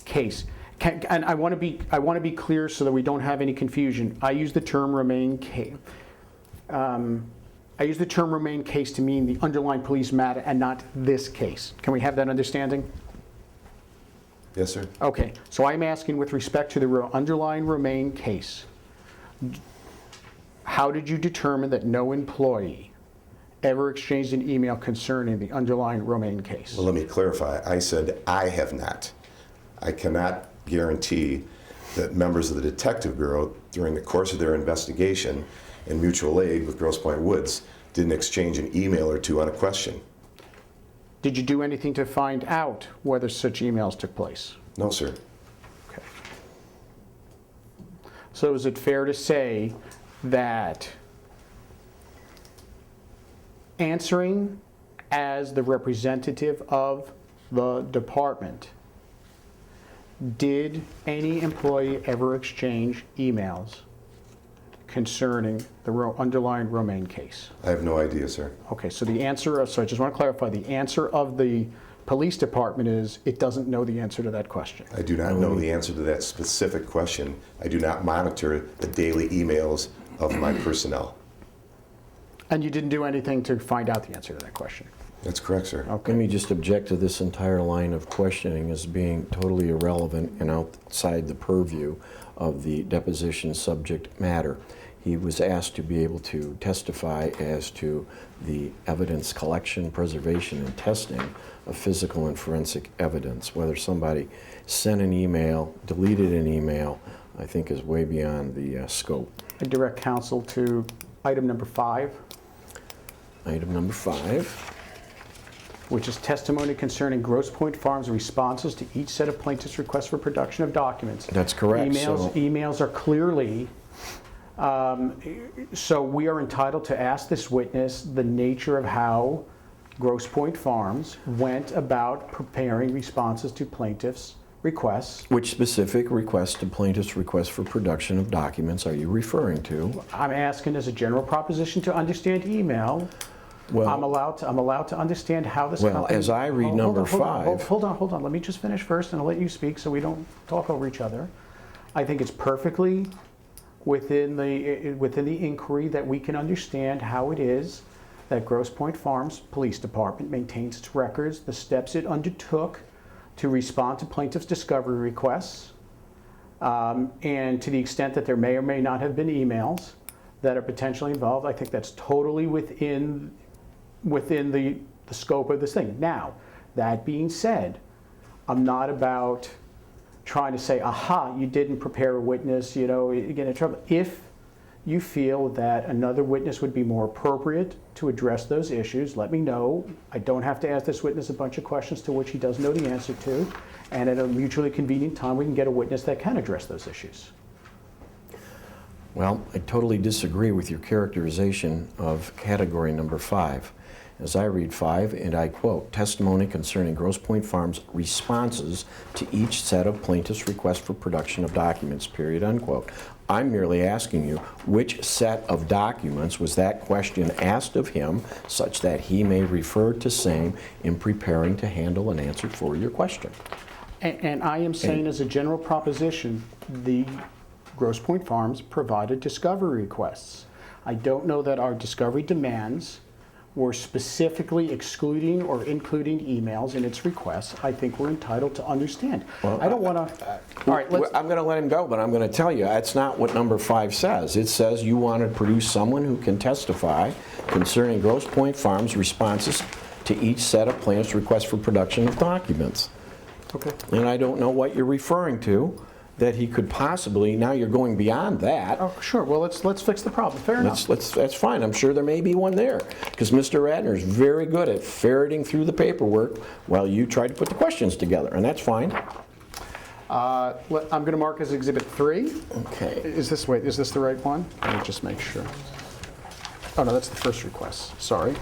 Speaker 2: case? And I want to be clear so that we don't have any confusion. I use the term Romain case. I use the term Romain case to mean the underlying police matter and not this case. Can we have that understanding?
Speaker 6: Yes, sir.
Speaker 2: Okay, so I'm asking with respect to the underlying Romain case, how did you determine that no employee ever exchanged an email concerning the underlying Romain case?
Speaker 6: Well, let me clarify. I said I have not. I cannot guarantee that members of the Detective Bureau, during the course of their investigation in mutual aid with Grosse Pointe Woods, didn't exchange an email or two on a question.
Speaker 2: Did you do anything to find out whether such emails took place?
Speaker 6: No, sir.
Speaker 2: Okay. So is it fair to say that answering as the representative of the department, did any employee ever exchange emails concerning the underlying Romain case?
Speaker 6: I have no idea, sir.
Speaker 2: Okay, so the answer, so I just want to clarify, the answer of the police department is it doesn't know the answer to that question.
Speaker 6: I do not know the answer to that specific question. I do not monitor the daily emails of my personnel.
Speaker 2: And you didn't do anything to find out the answer to that question?
Speaker 6: That's correct, sir.
Speaker 3: Let me just object to this entire line of questioning as being totally irrelevant and outside the purview of the deposition subject matter. He was asked to be able to testify as to the evidence collection, preservation, and testing of physical and forensic evidence. Whether somebody sent an email, deleted an email, I think is way beyond the scope.
Speaker 2: I direct counsel to item number 5,
Speaker 3: Item number 5.
Speaker 2: which is testimony concerning Grosse Pointe Farms' responses to each set of plaintiff's requests for production of documents.
Speaker 3: That's correct.
Speaker 2: Emails are clearly, so we are entitled to ask this witness the nature of how Grosse Pointe Farms went about preparing responses to plaintiff's requests.
Speaker 3: Which specific request to plaintiff's request for production of documents are you referring to?
Speaker 2: I'm asking as a general proposition to understand email.
Speaker 3: Well,
Speaker 2: I'm allowed to understand how this
Speaker 3: well,
Speaker 2: company...
Speaker 3: as I read number 5...
Speaker 2: Hold on. Let me just finish first and I'll let you speak so we don't talk over each other. I think it's perfectly within the inquiry that we can understand how it is that Grosse Pointe Farms Police Department maintains its records, the steps it undertook to respond to plaintiff's discovery requests, and to the extent that there may or may not have been emails that are potentially involved. I think that's totally within the scope of this thing. Now, that being said, I'm not about trying to say, aha, you didn't prepare a witness, you get in trouble. If you feel that another witness would be more appropriate to address those issues, let me know. I don't have to ask this witness a bunch of questions to which he doesn't know the answer to, and at a mutually convenient time, we can get a witness that can address those issues.
Speaker 3: Well, I totally disagree with your characterization of category number 5. As I read 5, and I quote, testimony concerning Grosse Pointe Farms' responses to each set of plaintiff's requests for production of documents, period, unquote. I'm merely asking you, which set of documents was that question asked of him such that he may refer to same in preparing to handle an answer for your question?
Speaker 2: And I am saying as a general proposition, the Grosse Pointe Farms provided discovery requests. I don't know that our discovery demands were specifically excluding or including emails in its requests. I think we're entitled to understand.
Speaker 3: Well,
Speaker 2: I don't want to... All right,
Speaker 3: I'm going to let him go, but I'm going to tell you, that's not what number 5 says. It says you want to produce someone who can testify concerning Grosse Pointe Farms' responses to each set of plaintiff's requests for production of documents.
Speaker 2: Okay.
Speaker 3: And I don't know what you're referring to that he could possibly, now you're going beyond that.
Speaker 2: Oh, sure. Well, let's fix the problem. Fair enough.
Speaker 3: That's fine. I'm sure there may be one there, because Mr. Radner is very good at ferreting through the paperwork while you try to put the questions together, and that's fine.
Speaker 2: I'm going to mark as Exhibit 3.
Speaker 3: Okay.
Speaker 2: Is this the right one? Let me just make sure. Oh, no, that's the first request. Sorry.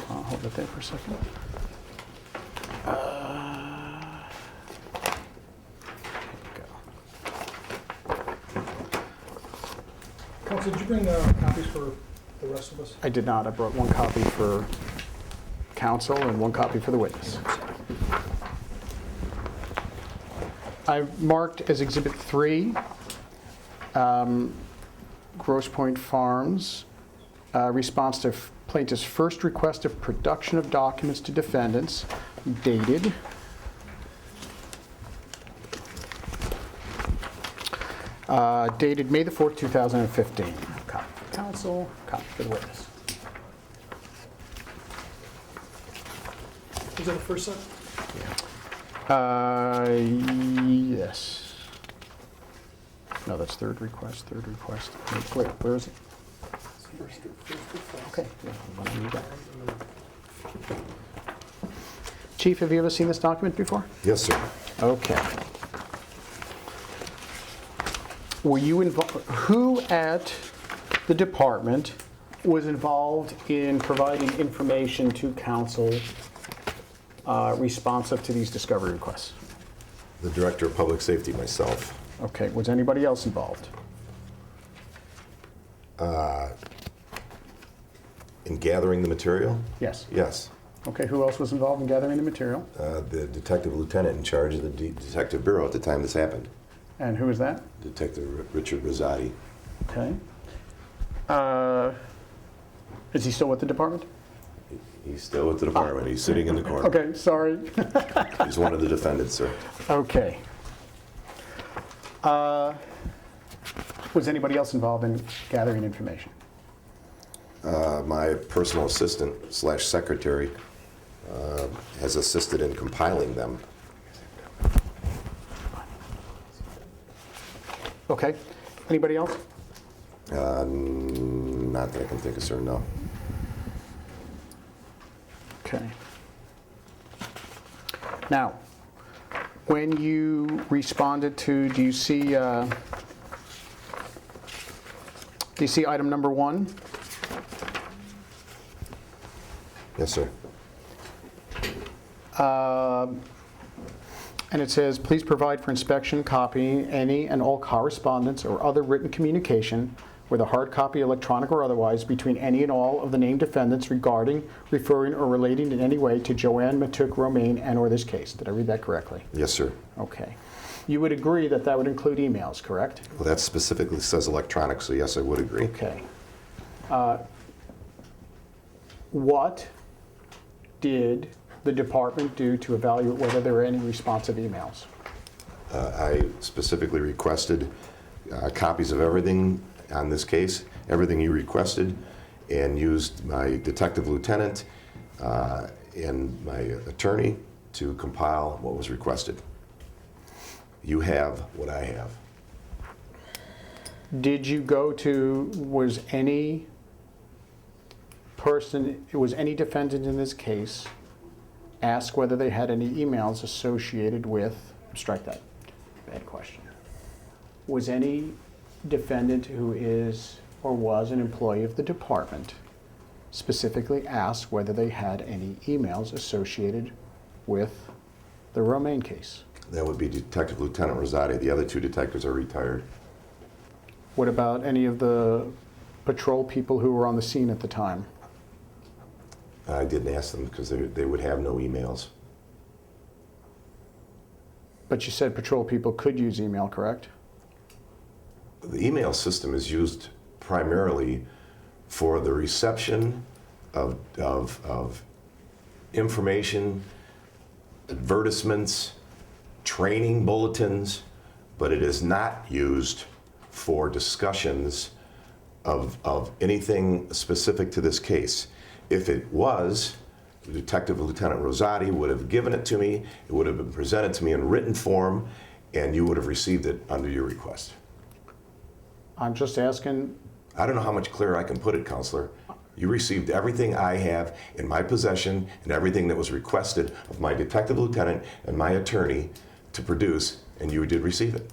Speaker 2: Hold it there for a second.
Speaker 4: Counsel, did you bring copies for the rest of us?
Speaker 2: I did not. I brought one copy for counsel and one copy for the witness. I've marked as Exhibit 3, Grosse Pointe Farms, response to plaintiff's first request of production of documents to defendants, dated May the 4th, 2015. Copy for counsel, copy for the witness.
Speaker 4: Was that the first set?
Speaker 2: Yes. No, that's third request. Wait, where is it? Okay. Chief, have you ever seen this document before?
Speaker 6: Yes, sir.
Speaker 2: Okay. Were you involved? Who at the department was involved in providing information to counsel responsive to these discovery requests?
Speaker 6: The Director of Public Safety, myself.
Speaker 2: Okay. Was anybody else involved?
Speaker 6: In gathering the material?
Speaker 2: Yes.
Speaker 6: Yes.
Speaker 2: Okay. Who else was involved in gathering the material?
Speaker 6: The Detective Lieutenant in charge of the Detective Bureau at the time this happened.
Speaker 2: And who was that?
Speaker 6: Detective Richard Rosati.
Speaker 2: Okay. Is he still with the department?
Speaker 6: He's still with the department. He's sitting in the corner.
Speaker 2: Okay, sorry.
Speaker 6: He's one of the defendants, sir.
Speaker 2: Okay. Was anybody else involved in gathering information?
Speaker 6: My personal assistant / secretary has assisted in compiling them.
Speaker 2: Okay. Anybody else?
Speaker 6: Not that I can think of, sir, no.
Speaker 2: Okay. Now, when you responded to, do you see item number 1?
Speaker 6: Yes, sir.
Speaker 2: And it says, please provide for inspection, copying any and all correspondence or other written communication, whether hard copy, electronic, or otherwise, between any and all of the named defendants regarding, referring, or relating in any way to JoAnn, Matouk, Romain, and or this case. Did I read that correctly?
Speaker 6: Yes, sir.
Speaker 2: Okay. You would agree that that would include emails, correct?
Speaker 6: Well, that specifically says electronic, so yes, I would agree.
Speaker 2: Okay. What did the department do to evaluate whether there were any responsive emails?
Speaker 6: I specifically requested copies of everything on this case, everything you requested, and used my detective lieutenant and my attorney to compile what was requested. You have what I have.
Speaker 2: Did you go to, was any defendant in this case ask whether they had any emails associated with, strike that, bad question. Was any defendant who is or was an employee of the department specifically asked whether they had any emails associated with the Romain case?
Speaker 6: That would be Detective Lieutenant Rosati. The other 2 detectives are retired.
Speaker 2: What about any of the patrol people who were on the scene at the time?
Speaker 6: I didn't ask them because they would have no emails.
Speaker 2: But you said patrol people could use email, correct?
Speaker 6: The email system is used primarily for the reception of information, advertisements, training bulletins, but it is not used for discussions of anything specific to this case. If it was, Detective Lieutenant Rosati would have given it to me, it would have been presented to me in written form, and you would have received it under your request.
Speaker 2: I'm just asking.
Speaker 6: I don't know how much clearer I can put it, Counselor. You received everything I have in my possession and everything that was requested of my Detective Lieutenant and my attorney to produce, and you did receive it.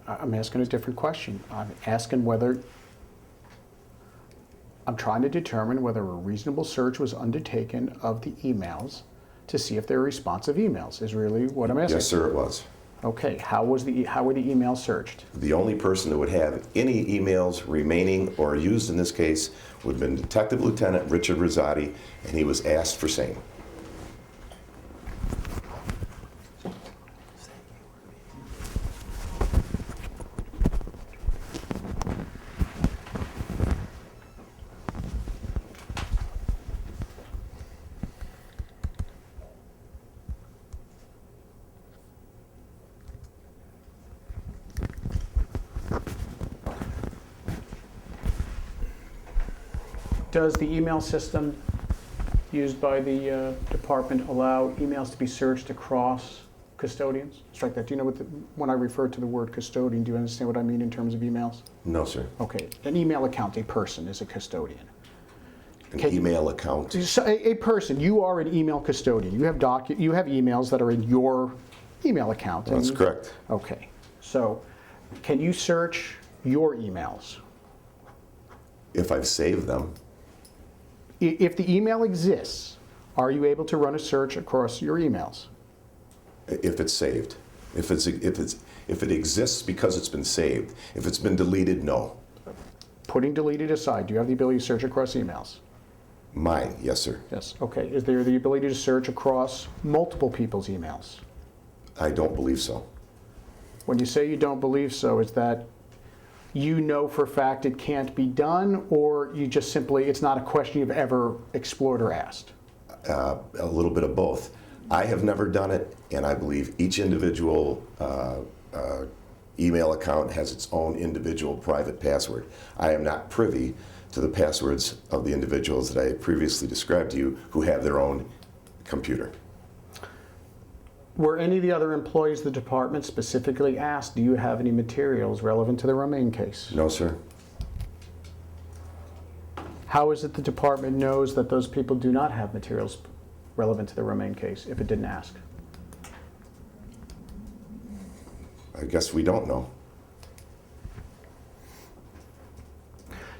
Speaker 2: I'm asking a different question. I'm asking whether, I'm trying to determine whether a reasonable search was undertaken of the emails to see if they're responsive emails, is really what I'm asking.
Speaker 6: Yes, sir, it was.
Speaker 2: Okay, how were the emails searched?
Speaker 6: The only person that would have any emails remaining or used in this case would have been Detective Lieutenant Richard Rosati, and he was asked for same.
Speaker 2: Does the email system used by the department allow emails to be searched across custodians? Strike that. Do you know what when I refer to the word custodian, do you understand what I mean in terms of emails?
Speaker 6: No, sir.
Speaker 2: Okay, an email account, a person is a custodian.
Speaker 6: An email account.
Speaker 2: So a person, you are an email custodian. You have emails that are in your email account.
Speaker 6: That's correct.
Speaker 2: Okay, so can you search your emails?
Speaker 6: If I've saved them.
Speaker 2: If the email exists, are you able to run a search across your emails?
Speaker 6: If it's saved. If it exists because it's been saved. If it's been deleted, no.
Speaker 2: Putting deleted aside, do you have the ability to search across emails?
Speaker 6: Mine, yes, sir.
Speaker 2: Yes. Okay. Is there the ability to search across multiple people's emails?
Speaker 6: I don't believe so.
Speaker 2: When you say you don't believe so, is that you know for a fact it can't be done, or you just simply, it's not a question you've ever explored or asked?
Speaker 6: A little bit of both. I have never done it, and I believe each individual email account has its own individual private password. I am not privy to the passwords of the individuals that I previously described to you who have their own computer.
Speaker 2: Were any of the other employees of the department specifically asked, do you have any materials relevant to the Romain case?
Speaker 6: No, sir.
Speaker 2: How is it the department knows that those people do not have materials relevant to the Romain case, if it didn't ask?
Speaker 6: I guess we don't know.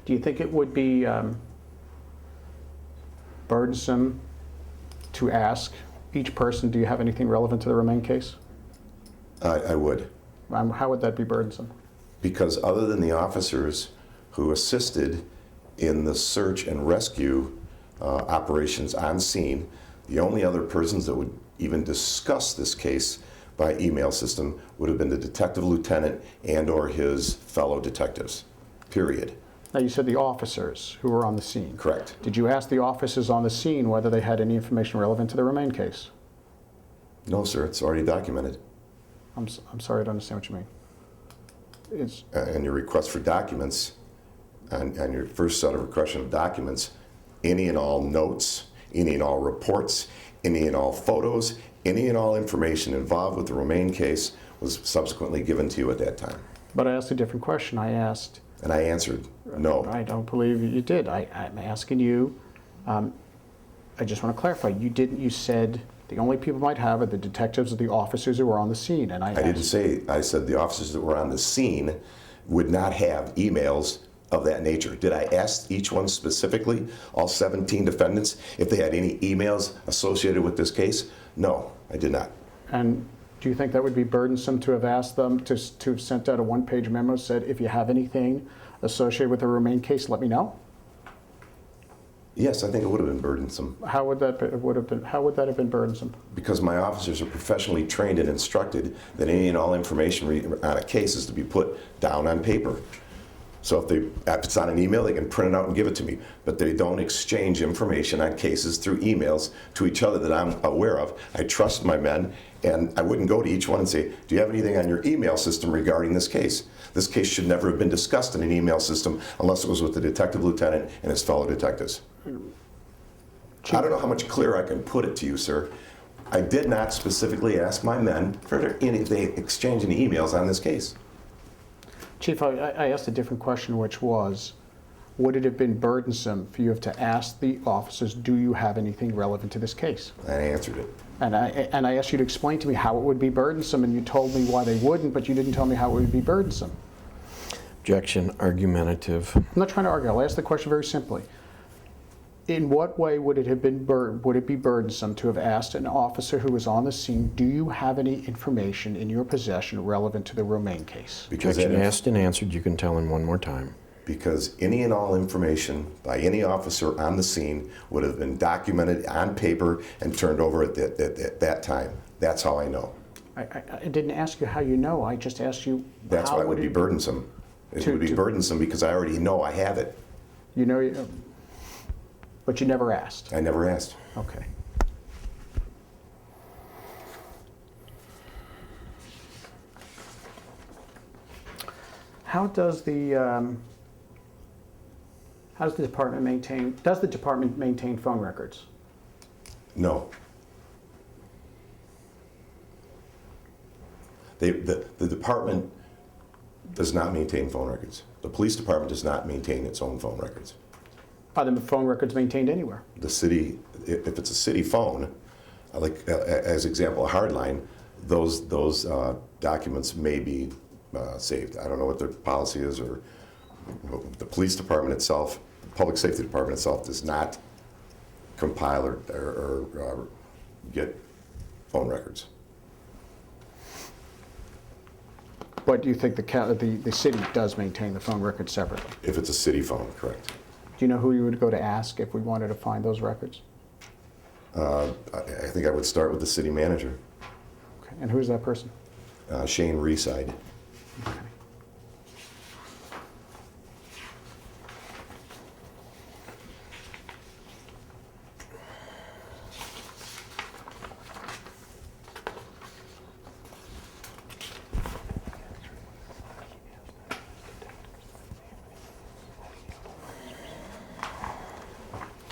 Speaker 2: Do you think it would be burdensome to ask each person, do you have anything relevant to the Romain case?
Speaker 6: I would.
Speaker 2: How would that be burdensome?
Speaker 6: Because other than the officers who assisted in the search and rescue operations on scene, the only other persons that would even discuss this case by email system would have been the detective lieutenant and or his fellow detectives, period.
Speaker 2: Now, you said the officers who were on the scene.
Speaker 6: Correct.
Speaker 2: Did you ask the officers on the scene whether they had any information relevant to the Romain case?
Speaker 6: No, sir, it's already documented.
Speaker 2: I'm sorry, I don't understand what you mean. It's,
Speaker 6: And your request for documents, and your first set of requests of documents, any and all notes, any and all reports, any and all photos, any and all information involved with the Romain case was subsequently given to you at that time.
Speaker 2: but I asked a different question. I asked,
Speaker 6: And I answered, no.
Speaker 2: I don't believe you did. I'm asking you, I just want to clarify, you didn't, you said the only people might have are the detectives or the officers who were on the scene, and
Speaker 6: I didn't say, I said the officers that were on the scene would not have emails of that nature. Did I ask each one specifically, all 17 defendants, if they had any emails associated with this case? No, I did not.
Speaker 2: And do you think that would be burdensome to have asked them to have sent out a one-page memo, said, if you have anything associated with the Romain case, let me know?
Speaker 6: Yes, I think it would have been burdensome.
Speaker 2: How would that have been burdensome?
Speaker 6: Because my officers are professionally trained and instructed that any and all information on a case is to be put down on paper. So if it's on an email, they can print it out and give it to me. But they don't exchange information on cases through emails to each other that I'm aware of. I trust my men, and I wouldn't go to each one and say, do you have anything on your email system regarding this case? This case should never have been discussed in an email system unless it was with the detective lieutenant and his fellow detectives. I don't know how much clearer I can put it to you, sir. I did not specifically ask my men for any, they exchange any emails on this case.
Speaker 2: Chief, I asked a different question, which was, would it have been burdensome for you to ask the officers, do you have anything relevant to this case?
Speaker 6: And I answered it.
Speaker 2: And I asked you to explain to me how it would be burdensome, and you told me why they wouldn't, but you didn't tell me how it would be burdensome.
Speaker 3: Objection, argumentative.
Speaker 2: I'm not trying to argue. I'll ask the question very simply. In what way would it have been would it be burdensome to have asked an officer who was on the scene, do you have any information in your possession relevant to the Romain case?
Speaker 6: Because
Speaker 3: Objection asked and answered. You can tell him one more time.
Speaker 6: Because any and all information by any officer on the scene would have been documented on paper and turned over at that time. That's how I know.
Speaker 2: I didn't ask you how you know. I just asked you
Speaker 6: That's why it would be burdensome. It would be burdensome because I already know I have it.
Speaker 2: You know, but you never asked.
Speaker 6: I never asked.
Speaker 2: Okay. How does the department maintain? Does the department maintain phone records?
Speaker 6: No. The department does not maintain phone records. The police department does not maintain its own phone records.
Speaker 2: Are the phone records maintained anywhere?
Speaker 6: The city, if it's a city phone, like as example, a hardline, those documents may be saved. I don't know what their policy is, or the police department itself, the public safety department itself does not compile or get phone records.
Speaker 2: But do you think the city does maintain the phone records separately?
Speaker 6: If it's a city phone, correct.
Speaker 2: Do you know who you would go to ask if we wanted to find those records?
Speaker 6: I think I would start with the city manager,
Speaker 2: Okay. And who's that person?
Speaker 6: Shane Reside.
Speaker 2: Okay.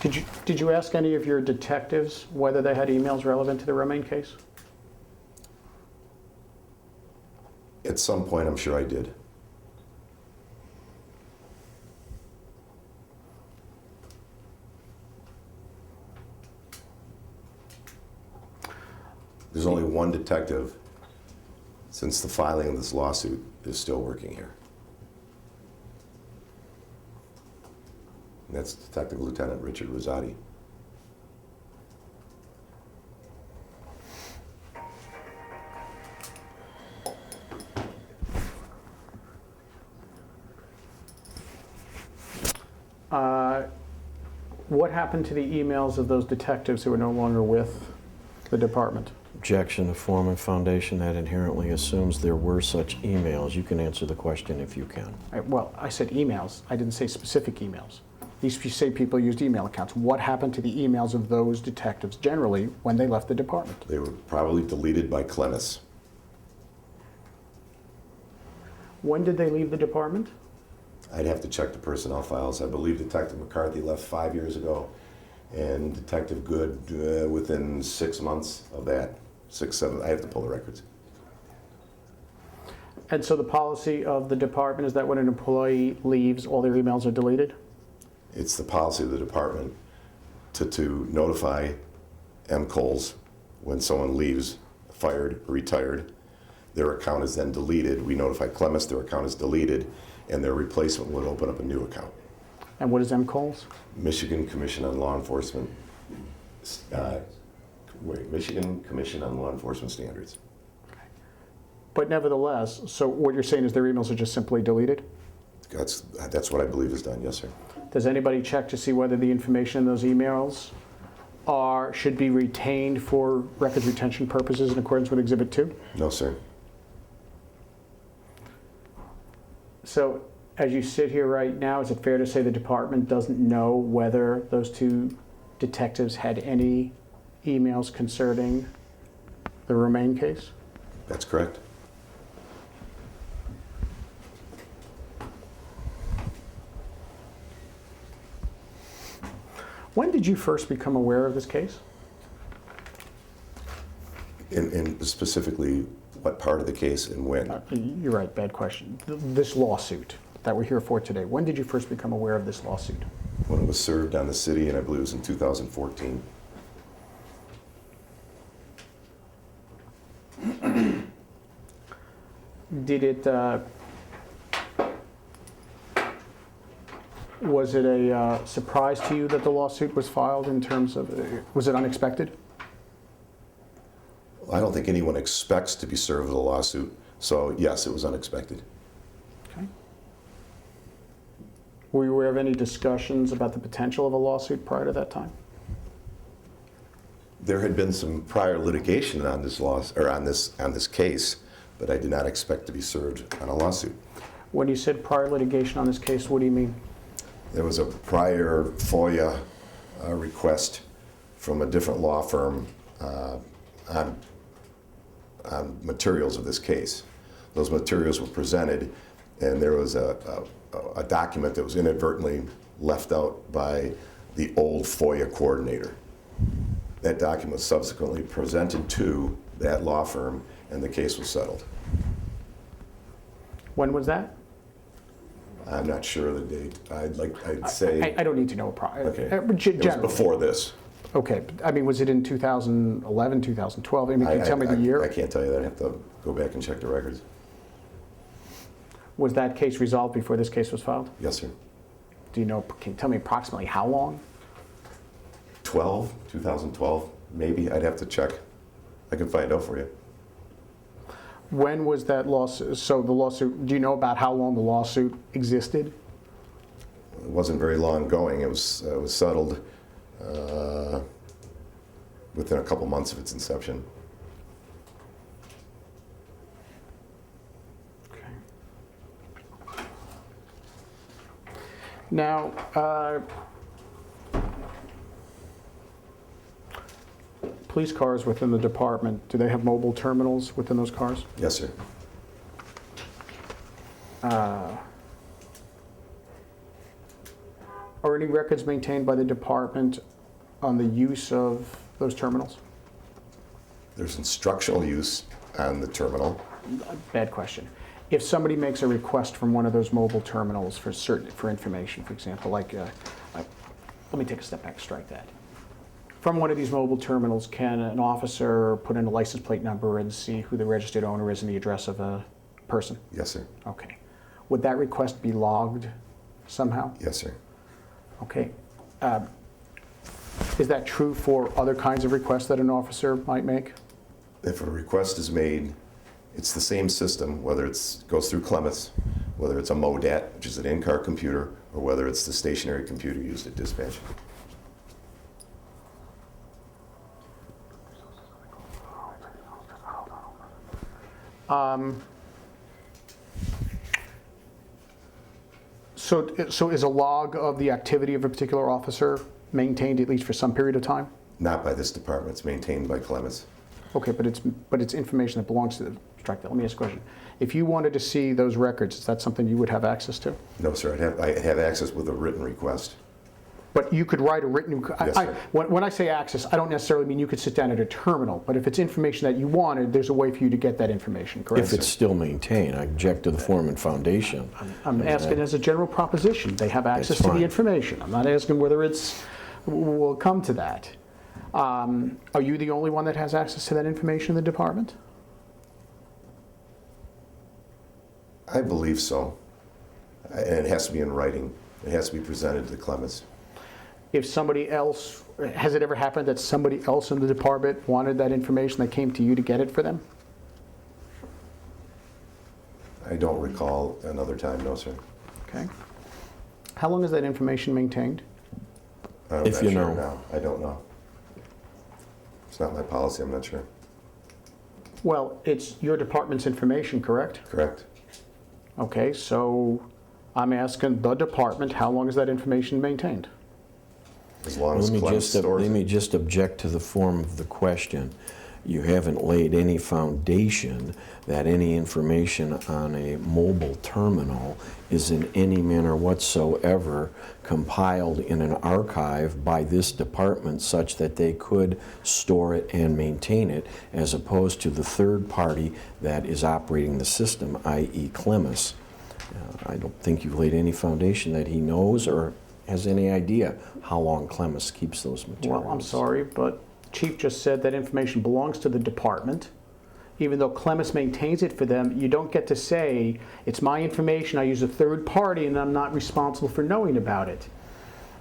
Speaker 2: Did you ask any of your detectives whether they had emails relevant to the Romain case?
Speaker 6: At some point, I'm sure I did. There's only one detective since the filing of this lawsuit is still working here. And that's Detective Lieutenant Richard Rosati.
Speaker 2: What happened to the emails of those detectives who are no longer with the department?
Speaker 3: Objection. The Foreman Foundation that inherently assumes there were such emails. You can answer the question if you can.
Speaker 2: Well, I said emails. I didn't say specific emails. These you say people used email accounts. What happened to the emails of those detectives generally when they left the department?
Speaker 6: They were probably deleted by Clemis.
Speaker 2: When did they leave the department?
Speaker 6: I'd have to check the personnel files. I believe Detective McCarthy left 5 years ago, and Detective Good within 6 months of that. 6, 7, I have to pull the records.
Speaker 2: And so the policy of the department is that when an employee leaves, all their emails are deleted?
Speaker 6: It's the policy of the department to notify MCOLs when someone leaves, fired, retired. Their account is then deleted. We notify Clemis, their account is deleted, and their replacement would open up a new account.
Speaker 2: And what is MCOLS?
Speaker 6: Michigan Commission on Law Enforcement. Michigan Commission on Law Enforcement Standards.
Speaker 2: But nevertheless, so what you're saying is their emails are just simply deleted?
Speaker 6: That's what I believe is done, yes, sir.
Speaker 2: Does anybody check to see whether the information in those emails should be retained for records retention purposes in accordance with Exhibit 2?
Speaker 6: No, sir.
Speaker 2: So as you sit here right now, is it fair to say the department doesn't know whether those two detectives had any emails concerning the Romain case?
Speaker 6: That's correct.
Speaker 2: When did you first become aware of this case?
Speaker 6: And specifically, what part of the case and when?
Speaker 2: You're right, bad question. This lawsuit that we're here for today, when did you first become aware of this lawsuit?
Speaker 6: When it was served on the city, and I believe it was in 2014.
Speaker 2: Did it, was it a surprise to you that the lawsuit was filed in terms of, was it unexpected?
Speaker 6: I don't think anyone expects to be served with a lawsuit, so yes, it was unexpected.
Speaker 2: Okay. Were you aware of any discussions about the potential of a lawsuit prior to that time?
Speaker 6: There had been some prior litigation on this on this case, but I did not expect to be served on a lawsuit.
Speaker 2: When you said prior litigation on this case, what do you mean?
Speaker 6: There was a prior FOIA request from a different law firm on materials of this case. Those materials were presented, and there was a document that was inadvertently left out by the old FOIA coordinator. That document was subsequently presented to that law firm, and the case was settled.
Speaker 2: When was that?
Speaker 6: I'm not sure of the date. I'd say
Speaker 2: I don't need to know prior.
Speaker 6: okay. It was
Speaker 2: Generally.
Speaker 6: before this.
Speaker 2: Okay, I mean, was it in 2011, 2012? I mean, can you tell me the year?
Speaker 6: I can't tell you that. I have to go back and check the records.
Speaker 2: Was that case resolved before this case was filed?
Speaker 6: Yes, sir.
Speaker 2: Do you know, can you tell me approximately how long?
Speaker 6: 2012, maybe. I'd have to check. I can find out for you.
Speaker 2: When was that lawsuit? So the lawsuit, do you know about how long the lawsuit existed?
Speaker 6: It wasn't very long going. It was settled within a couple months of its inception.
Speaker 2: Okay. Now, police cars within the department, do they have mobile terminals within those cars?
Speaker 6: Yes, sir.
Speaker 2: Are any records maintained by the department on the use of those terminals?
Speaker 6: There's instructional use on the terminal.
Speaker 2: Bad question. If somebody makes a request from one of those mobile terminals for information, for example, like, let me take a step back, strike that. From one of these mobile terminals, can an officer put in a license plate number and see who the registered owner is and the address of a person?
Speaker 6: Yes, sir.
Speaker 2: Okay. Would that request be logged somehow?
Speaker 6: Yes, sir.
Speaker 2: Okay. Is that true for other kinds of requests that an officer might make?
Speaker 6: If a request is made, it's the same system, whether it goes through Clements, whether it's a MODAT, which is an in-car computer, or whether it's the stationary computer used at dispatch.
Speaker 2: So is a log of the activity of a particular officer maintained at least for some period of time?
Speaker 6: Not by this department, it's maintained by Clements.
Speaker 2: Okay, but it's information that belongs to the, strike that. Let me ask a question. If you wanted to see those records, is that something you would have access to?
Speaker 6: No, sir, I'd have access with a written request.
Speaker 2: But you could write a written,
Speaker 6: Yes, sir.
Speaker 2: when I say access, I don't necessarily mean you could sit down at a terminal, but if it's information that you wanted, there's a way for you to get that information, correct?
Speaker 3: If it's still maintained, I object to the form and foundation.
Speaker 2: I'm asking as a general proposition, they have access to the
Speaker 3: fine.
Speaker 2: information. I'm not asking whether we'll come to that. Are you the only one that has access to that information in the department?
Speaker 6: I believe so. And it has to be in writing. It has to be presented to Clements.
Speaker 2: If somebody else, has it ever happened that somebody else in the department wanted that information, that came to you to get it for them?
Speaker 6: I don't recall another time, no, sir.
Speaker 2: Okay. How long is that information maintained?
Speaker 6: I'm
Speaker 3: If
Speaker 6: not
Speaker 3: you
Speaker 6: sure
Speaker 3: know.
Speaker 6: now. I don't know. It's not my policy, I'm not sure.
Speaker 2: Well, it's your department's information, correct?
Speaker 6: Correct.
Speaker 2: Okay, so I'm asking the department, how long is that information maintained?
Speaker 6: As long as Clements stores
Speaker 3: Let
Speaker 6: it.
Speaker 3: me just object to the form of the question. You haven't laid any foundation that any information on a mobile terminal is in any manner whatsoever compiled in an archive by this department such that they could store it and maintain it, as opposed to the third party that is operating the system, i.e. Clements. I don't think you've laid any foundation that he knows or has any idea how long Clements keeps those materials.
Speaker 2: Well, I'm sorry, but Chief just said that information belongs to the department. Even though Clements maintains it for them, you don't get to say, it's my information, I use a third party, and I'm not responsible for knowing about it.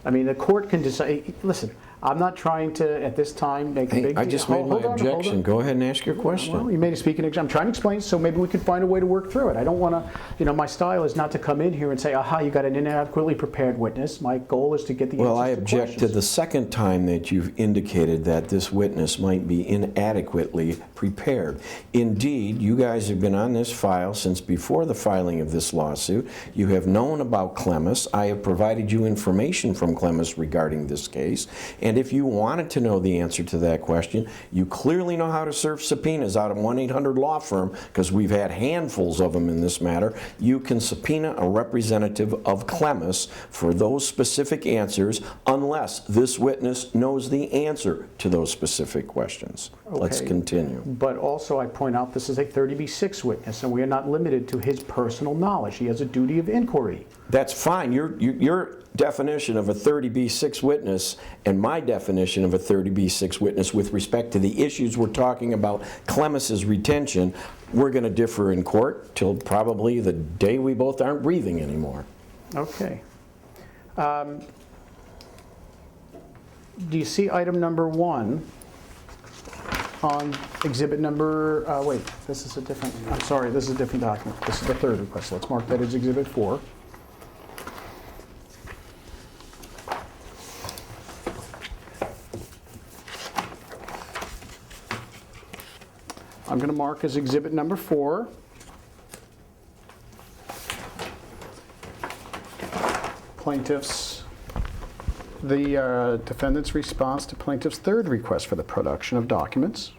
Speaker 2: I mean, the court can decide, listen, I'm not trying to, at this time, make a
Speaker 3: Hey,
Speaker 2: big deal.
Speaker 3: I just made my objection. Go ahead and ask your question.
Speaker 2: Well, you made a speaking, I'm trying to explain, so maybe we could find a way to work through it. I don't want to, my style is not to come in here and say, aha, you got an inadequately prepared witness. My goal is to get the answers
Speaker 3: Well, I
Speaker 2: to
Speaker 3: object to
Speaker 2: questions.
Speaker 3: the second time that you've indicated that this witness might be inadequately prepared. Indeed, you guys have been on this file since before the filing of this lawsuit. You have known about Clements. I have provided you information from Clements regarding this case. And if you wanted to know the answer to that question, you clearly know how to serve subpoenas out of 1-800-LAW firm, because we've had handfuls of them in this matter. You can subpoena a representative of Clements for those specific answers unless this witness knows the answer to those specific questions. Let's
Speaker 2: Okay.
Speaker 3: continue.
Speaker 2: But also, I point out, this is a 30B6 witness, and we are not limited to his personal knowledge. He has a duty of inquiry.
Speaker 3: That's fine. Your definition of a 30B6 witness and my definition of a 30B6 witness with respect to the issues we're talking about, Clements' retention, we're going to differ in court till probably the day we both aren't breathing anymore.
Speaker 2: Okay. Do you see item number 1 on exhibit number, wait, this is a different, I'm sorry, this is a different document. This is the third request. Let's mark that as exhibit 4. I'm going to mark as exhibit number 4. The defendant's response to plaintiff's third request for the production of documents.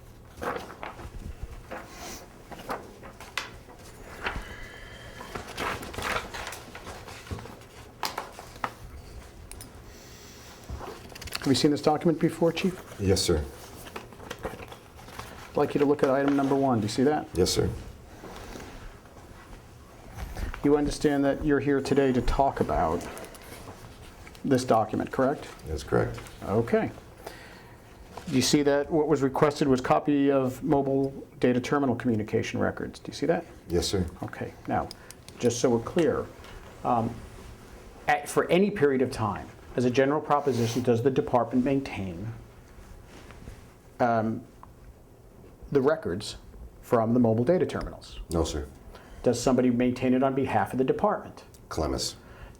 Speaker 2: Have you seen this document before, Chief?
Speaker 6: Yes, sir.
Speaker 2: I'd like you to look at item number 1. Do you see that?
Speaker 6: Yes, sir.
Speaker 2: You understand that you're here today to talk about this document, correct?
Speaker 6: That's correct.
Speaker 2: Okay. Do you see that what was requested was copy of mobile data terminal communication records? Do you see that?
Speaker 6: Yes, sir.
Speaker 2: Okay. Now, just so we're clear, for any period of time, as a general proposition, does the department maintain the records from the mobile data terminals?
Speaker 6: No, sir.
Speaker 2: Does somebody maintain it on behalf of the department?
Speaker 6: Clemis.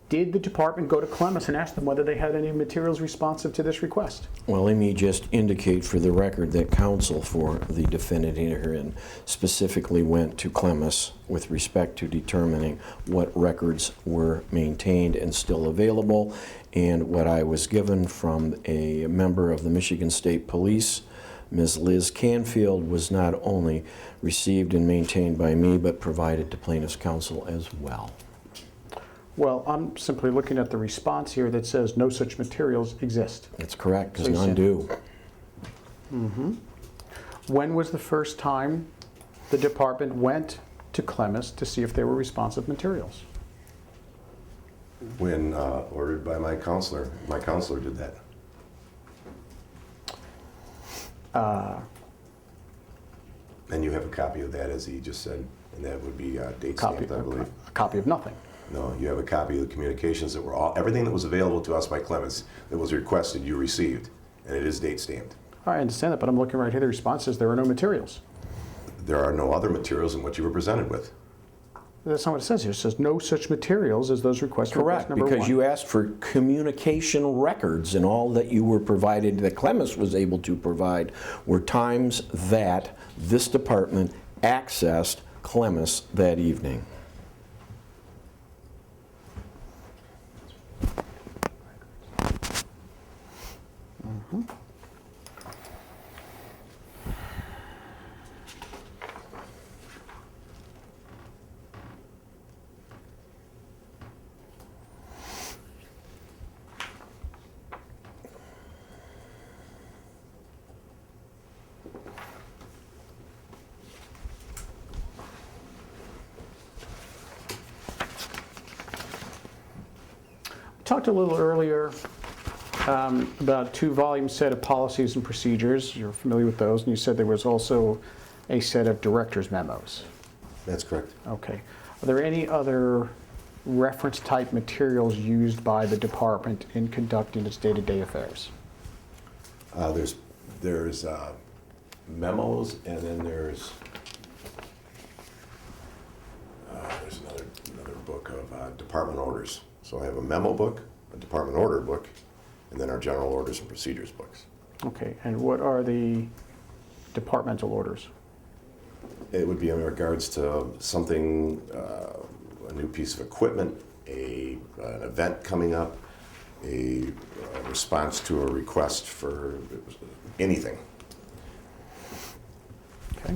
Speaker 2: Did the department go to Clemis and ask them whether they had any materials responsive to this request?
Speaker 3: Well, let me just indicate for the record that counsel for the defendant herein specifically went to Clemis with respect to determining what records were maintained and still available. And what I was given from a member of the Michigan State Police, Ms. Liz Canfield, was not only received and maintained by me, but provided to plaintiff's counsel as well.
Speaker 2: Well, I'm simply looking at the response here that says no such materials exist.
Speaker 3: That's correct, because
Speaker 2: So you
Speaker 3: none
Speaker 2: said-
Speaker 3: do.
Speaker 2: When was the first time the department went to Clemis to see if there were responsive materials?
Speaker 6: When ordered by my counselor. My counselor did that. And you have a copy of that, as he just said, and that would be date stamped, I believe.
Speaker 2: A copy of nothing.
Speaker 6: No, you have a copy of the communications that were everything that was available to us by Clemens that was requested, you received, and it is date stamped.
Speaker 2: I understand that, but I'm looking right here. The response says there are no materials.
Speaker 6: There are no other materials than what you were presented with.
Speaker 2: That's not what it says here. It says no such materials as those requested.
Speaker 3: Correct, because you asked for communication records, and all that you were provided, that Clemis was able to provide, were times that this department accessed Clemis that evening.
Speaker 2: Talked a little earlier about a 2-volume set of policies and procedures. You're familiar with those, and you said there was also a set of director's memos.
Speaker 6: That's correct.
Speaker 2: Okay. Are there any other reference type materials used by the department in conducting its day-to-day affairs?
Speaker 6: There's memos, and then there's another book of department orders. So I have a memo book, a department order book, and then our general orders and procedures books.
Speaker 2: Okay. And what are the departmental orders?
Speaker 6: It would be in regards to something, a new piece of equipment, an event coming up, a response to a request for anything.
Speaker 2: Okay.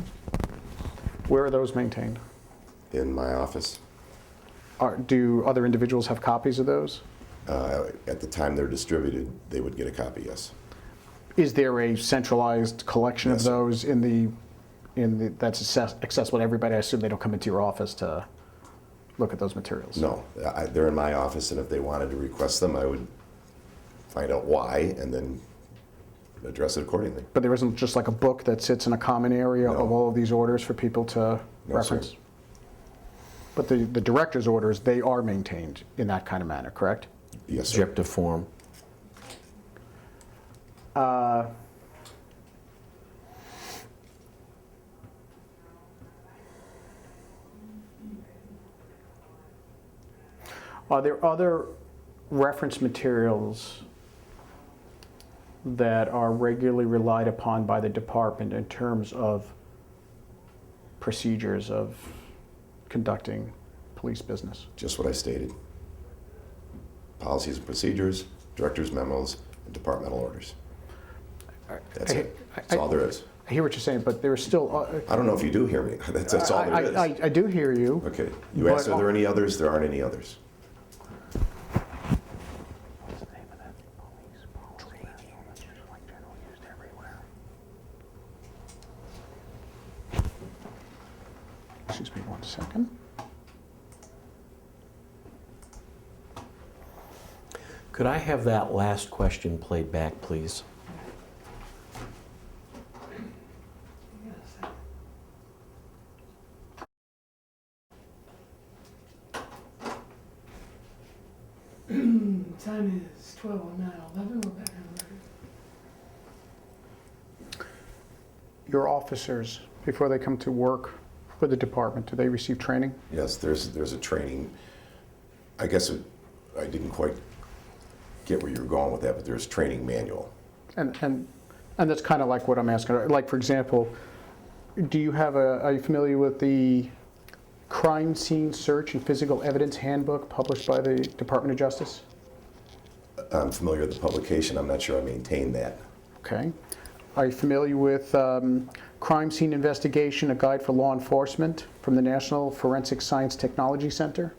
Speaker 2: Where are those maintained?
Speaker 6: In my office.
Speaker 2: Do other individuals have copies of those?
Speaker 6: At the time they're distributed, they would get a copy, yes.
Speaker 2: Is there a centralized collection
Speaker 6: Yes,
Speaker 2: of
Speaker 6: sir.
Speaker 2: those that's accessible to everybody? I assume they don't come into your office to look at those materials.
Speaker 6: No, they're in my office, and if they wanted to request them, I would find out why and then address it accordingly.
Speaker 2: But there isn't just like a book that sits in a common area
Speaker 6: No.
Speaker 2: of all of these orders for people to
Speaker 6: No,
Speaker 2: reference?
Speaker 6: sir.
Speaker 2: But the director's orders, they are maintained in that kind of manner, correct?
Speaker 6: Yes, sir.
Speaker 3: Objective form.
Speaker 2: Are there other reference materials that are regularly relied upon by the department in terms of procedures of conducting police business?
Speaker 6: Just what I stated. Policies and procedures, director's memos, and departmental orders. That's it. That's all there is.
Speaker 2: I hear what you're saying, but there are still...
Speaker 6: I don't know if you do hear me. That's all there is.
Speaker 2: I do hear you.
Speaker 6: Okay. You asked,
Speaker 2: But-
Speaker 6: are there any others? There aren't any others.
Speaker 2: Excuse me 1 second.
Speaker 3: Could I have that last question played back, please?
Speaker 1: Time is 12:09:11. We're back on record.
Speaker 2: Your officers, before they come to work for the department, do they receive training?
Speaker 6: Yes, there's a training. I guess I didn't quite get where you were going with that, but there's training manual.
Speaker 2: And that's kind of like what I'm asking. Like, for example, are you familiar with the Crime Scene Search and Physical Evidence Handbook published by the Department of Justice?
Speaker 6: I'm familiar with the publication. I'm not sure I maintain that.
Speaker 2: Okay. Are you familiar with Crime Scene Investigation, a Guide for Law Enforcement from the National Forensic Science Technology Center?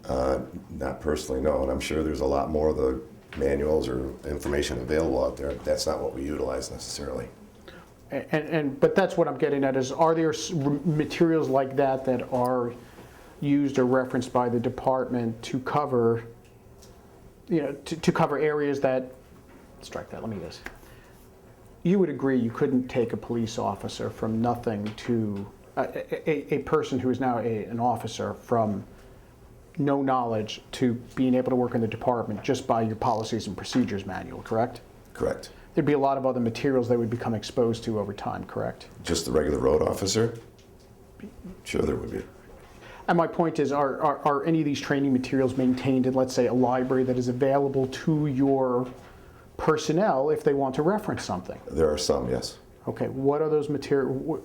Speaker 6: Not personally, no, and I'm sure there's a lot more of the manuals or information available out there. That's not what we utilize necessarily.
Speaker 2: But that's what I'm getting at is, are there materials like that that are used or referenced by the department to cover, to cover areas that, strike that, let me guess. You would agree you couldn't take a police officer from nothing to, a person who is now an officer from no knowledge to being able to work in the department just by your policies and procedures manual, correct?
Speaker 6: Correct.
Speaker 2: There'd be a lot of other materials they would become exposed to over time, correct?
Speaker 6: Just the regular road officer? Sure there would be.
Speaker 2: And my point is, are any of these training materials maintained in, let's say, a library that is available to your personnel if they want to reference something?
Speaker 6: There are some, yes.
Speaker 2: Okay, what are those materials?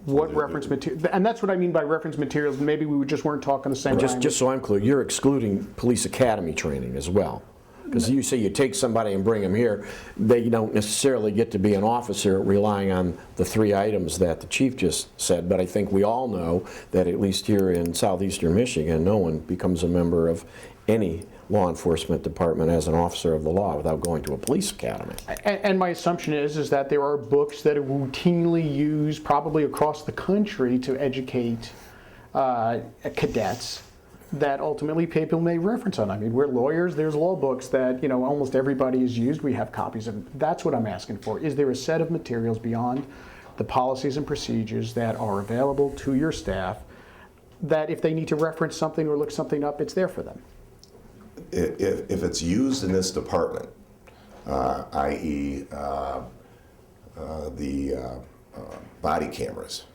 Speaker 2: What reference material? And that's what I mean by reference materials. Maybe we just weren't talking the same language.
Speaker 3: Just so I'm clear, you're excluding police academy training as well. Because you say you take somebody and bring them here, they don't necessarily get to be an officer relying on the 3 items that the chief just said. But I think we all know that at least here in southeastern Michigan, no one becomes a member of any law enforcement department as an officer of the law without going to a police academy.
Speaker 2: And my assumption is that there are books that are routinely used probably across the country to educate cadets that ultimately people may reference on. I mean, we're lawyers, there's law books that, almost everybody has used. We have copies of them. That's what I'm asking for. Is there a set of materials beyond the policies and procedures that are available to your staff that if they need to reference something or look something up, it's there for them?
Speaker 6: If it's used in this department, i.e. the body cameras,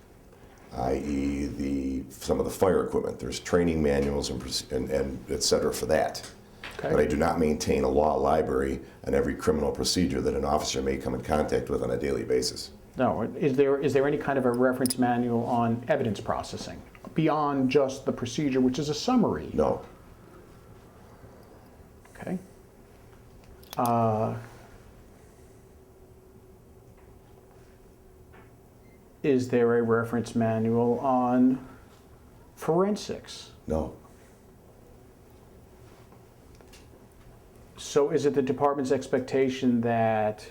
Speaker 6: i.e. some of the fire equipment, there's training manuals and et cetera for that.
Speaker 2: Okay.
Speaker 6: But I do not maintain a law library on every criminal procedure that an officer may come in contact with on a daily basis.
Speaker 2: No. Is there any kind of a reference manual on evidence processing beyond just the procedure, which is a summary?
Speaker 6: No.
Speaker 2: Okay. Is there a reference manual on forensics?
Speaker 6: No.
Speaker 2: So is it the department's expectation that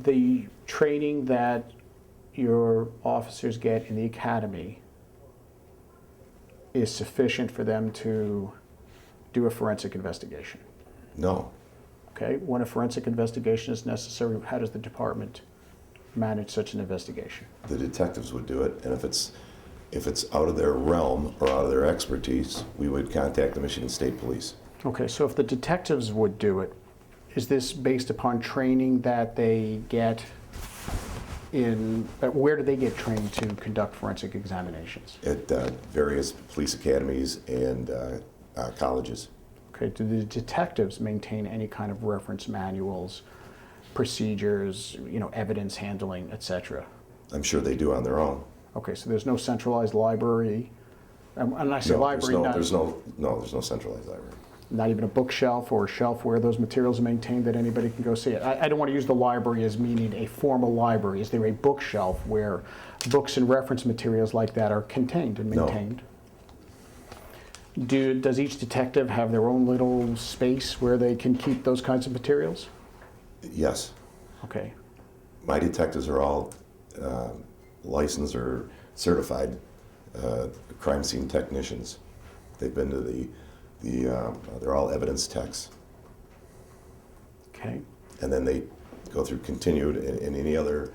Speaker 2: the training that your officers get in the academy is sufficient for them to do a forensic investigation?
Speaker 6: No.
Speaker 2: Okay, when a forensic investigation is necessary, how does the department manage such an investigation?
Speaker 6: The detectives would do it, and if it's out of their realm or out of their expertise, we would contact the Michigan State Police.
Speaker 2: Okay, so if the detectives would do it, is this based upon training that they get where do they get trained to conduct forensic examinations?
Speaker 6: At various police academies and colleges.
Speaker 2: Okay, do the detectives maintain any kind of reference manuals, procedures, evidence handling, etc.?
Speaker 6: I'm sure they do on their own.
Speaker 2: Okay, so there's no centralized library, and I say library,
Speaker 6: there's no centralized library.
Speaker 2: not even a bookshelf or a shelf where those materials are maintained that anybody can go see it. I don't want to use the library as meaning a formal library. Is there a bookshelf where books and reference materials like that are contained and maintained? No. Does each detective have their own little space where they can keep those kinds of materials?
Speaker 6: Yes.
Speaker 2: Okay.
Speaker 6: My detectives are all licensed or certified crime scene technicians. They've been to they're all evidence techs.
Speaker 2: Okay.
Speaker 6: And then they go through continued in any other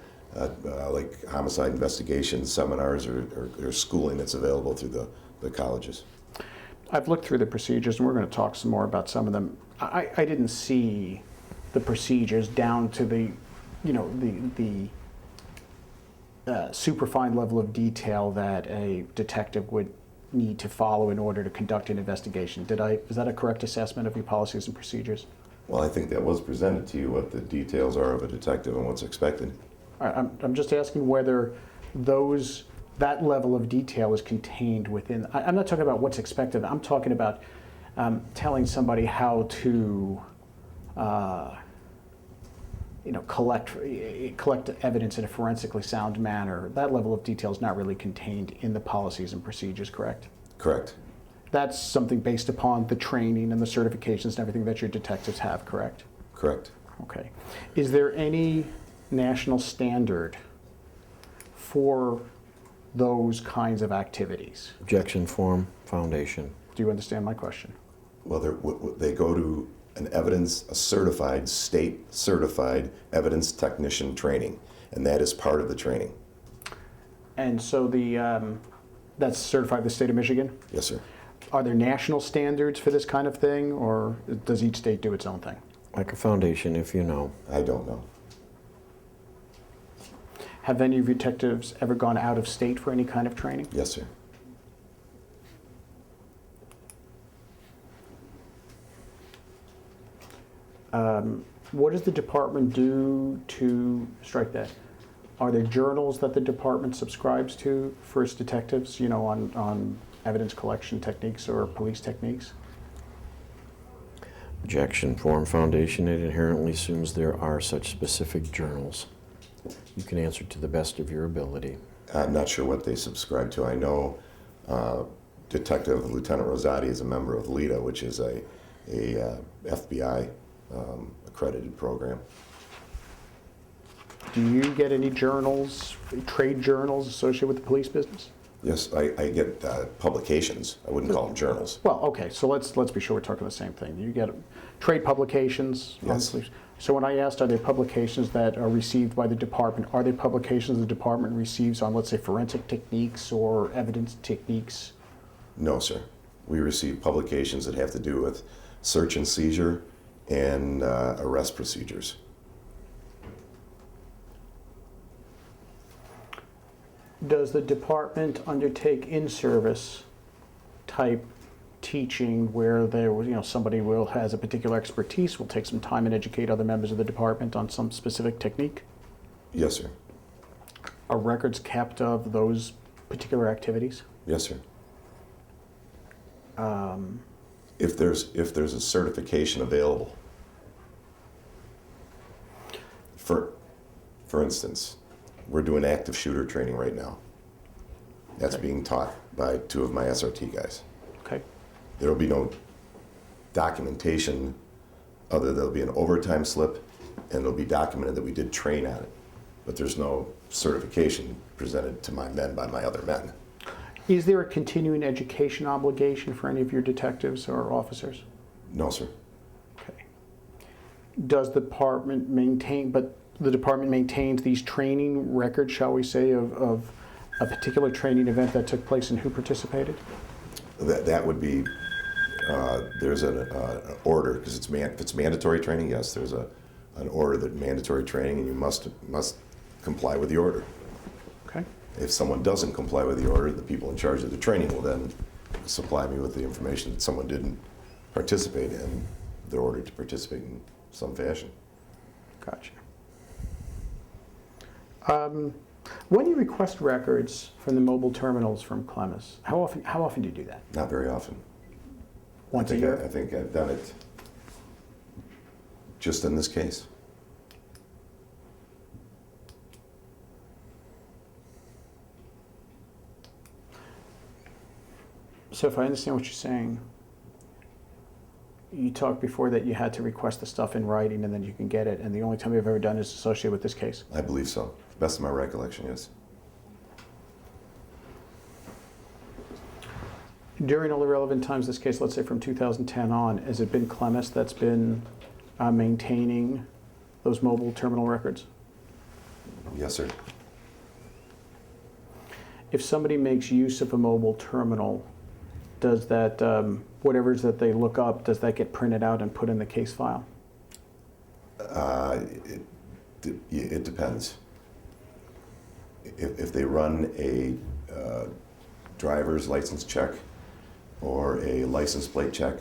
Speaker 6: like homicide investigation seminars or schooling that's available through the colleges.
Speaker 2: I've looked through the procedures, and we're going to talk some more about some of them. I didn't see the procedures down to the, you know, the superfine level of detail that a detective would need to follow in order to conduct an investigation. Is that a correct assessment of your policies and procedures?
Speaker 6: Well, I think that was presented to you, what the details are of a detective and what's expected.
Speaker 2: I'm just asking whether that level of detail is contained within. I'm not talking about what's expected. I'm talking about telling somebody how to, collect evidence in a forensically sound manner. That level of detail is not really contained in the policies and procedures, correct?
Speaker 6: Correct.
Speaker 2: That's something based upon the training and the certifications and everything that your detectives have, correct?
Speaker 6: Correct.
Speaker 2: Okay. Is there any national standard for those kinds of activities?
Speaker 3: Objection form, foundation.
Speaker 2: Do you understand my question?
Speaker 6: Well, they go to a certified, state certified evidence technician training, and that is part of the training.
Speaker 2: And so that's certified in the state of Michigan?
Speaker 6: Yes, sir.
Speaker 2: Are there national standards for this kind of thing, or does each state do its own thing?
Speaker 3: Like a foundation, if you know.
Speaker 6: I don't know.
Speaker 2: Have any of your detectives ever gone out of state for any kind of training?
Speaker 6: Yes, sir.
Speaker 2: What does the department do to strike that? Are there journals that the department subscribes to for its detectives, you know, on evidence collection techniques or police techniques?
Speaker 3: Objection form, foundation. It inherently assumes there are such specific journals. You can answer to the best of your ability.
Speaker 6: I'm not sure what they subscribe to. I know Detective Lieutenant Rosati is a member of LIDA, which is a FBI accredited program.
Speaker 2: Do you get any journals, trade journals associated with the police business?
Speaker 6: Yes, I get publications. I wouldn't call them journals.
Speaker 2: Well, okay, so let's be sure we're talking the same thing. You get trade publications on
Speaker 6: Yes.
Speaker 2: police. So when I asked, are there publications that are received by the department, are there publications the department receives on, let's say, forensic techniques or evidence techniques?
Speaker 6: No, sir. We receive publications that have to do with search and seizure and arrest procedures.
Speaker 2: Does the department undertake in-service type teaching where there was, somebody has a particular expertise, will take some time and educate other members of the department on some specific technique?
Speaker 6: Yes, sir.
Speaker 2: Are records kept of those particular activities?
Speaker 6: Yes, sir. If there's a certification available, for instance, we're doing active shooter training right now. That's
Speaker 2: Okay.
Speaker 6: being taught by 2 of my SRT guys.
Speaker 2: Okay.
Speaker 6: There will be no documentation there'll be an overtime slip, and it'll be documented that we did train on it. But there's no certification presented to my men by my other men.
Speaker 2: Is there a continuing education obligation for any of your detectives or officers?
Speaker 6: No, sir.
Speaker 2: Okay. Does the department maintains these training records, shall we say, of a particular training event that took place and who participated?
Speaker 6: That would be, there's an order, because if it's mandatory training, yes, there's an order that mandatory training, and you must comply with the order.
Speaker 2: Okay.
Speaker 6: If someone doesn't comply with the order, the people in charge of the training will then supply me with the information that someone didn't participate in. They're ordered to participate in some fashion.
Speaker 2: Gotcha. When you request records from the mobile terminals from Clemens, how often do you do that?
Speaker 6: Not very often.
Speaker 2: Once a
Speaker 6: I
Speaker 2: year?
Speaker 6: think I've done it just in this case.
Speaker 2: So if I understand what you're saying, you talked before that you had to request the stuff in writing and then you can get it, and the only time you've ever done it is associated with this case?
Speaker 6: I believe so. Best of my recollection, yes.
Speaker 2: During all the relevant times this case, let's say from 2010 on, has it been Clemis that's been maintaining those mobile terminal records?
Speaker 6: Yes, sir.
Speaker 2: If somebody makes use of a mobile terminal, does that, whatever it is that they look up, does that get printed out and put in the case file?
Speaker 6: It depends. If they run a driver's license check or a license plate check,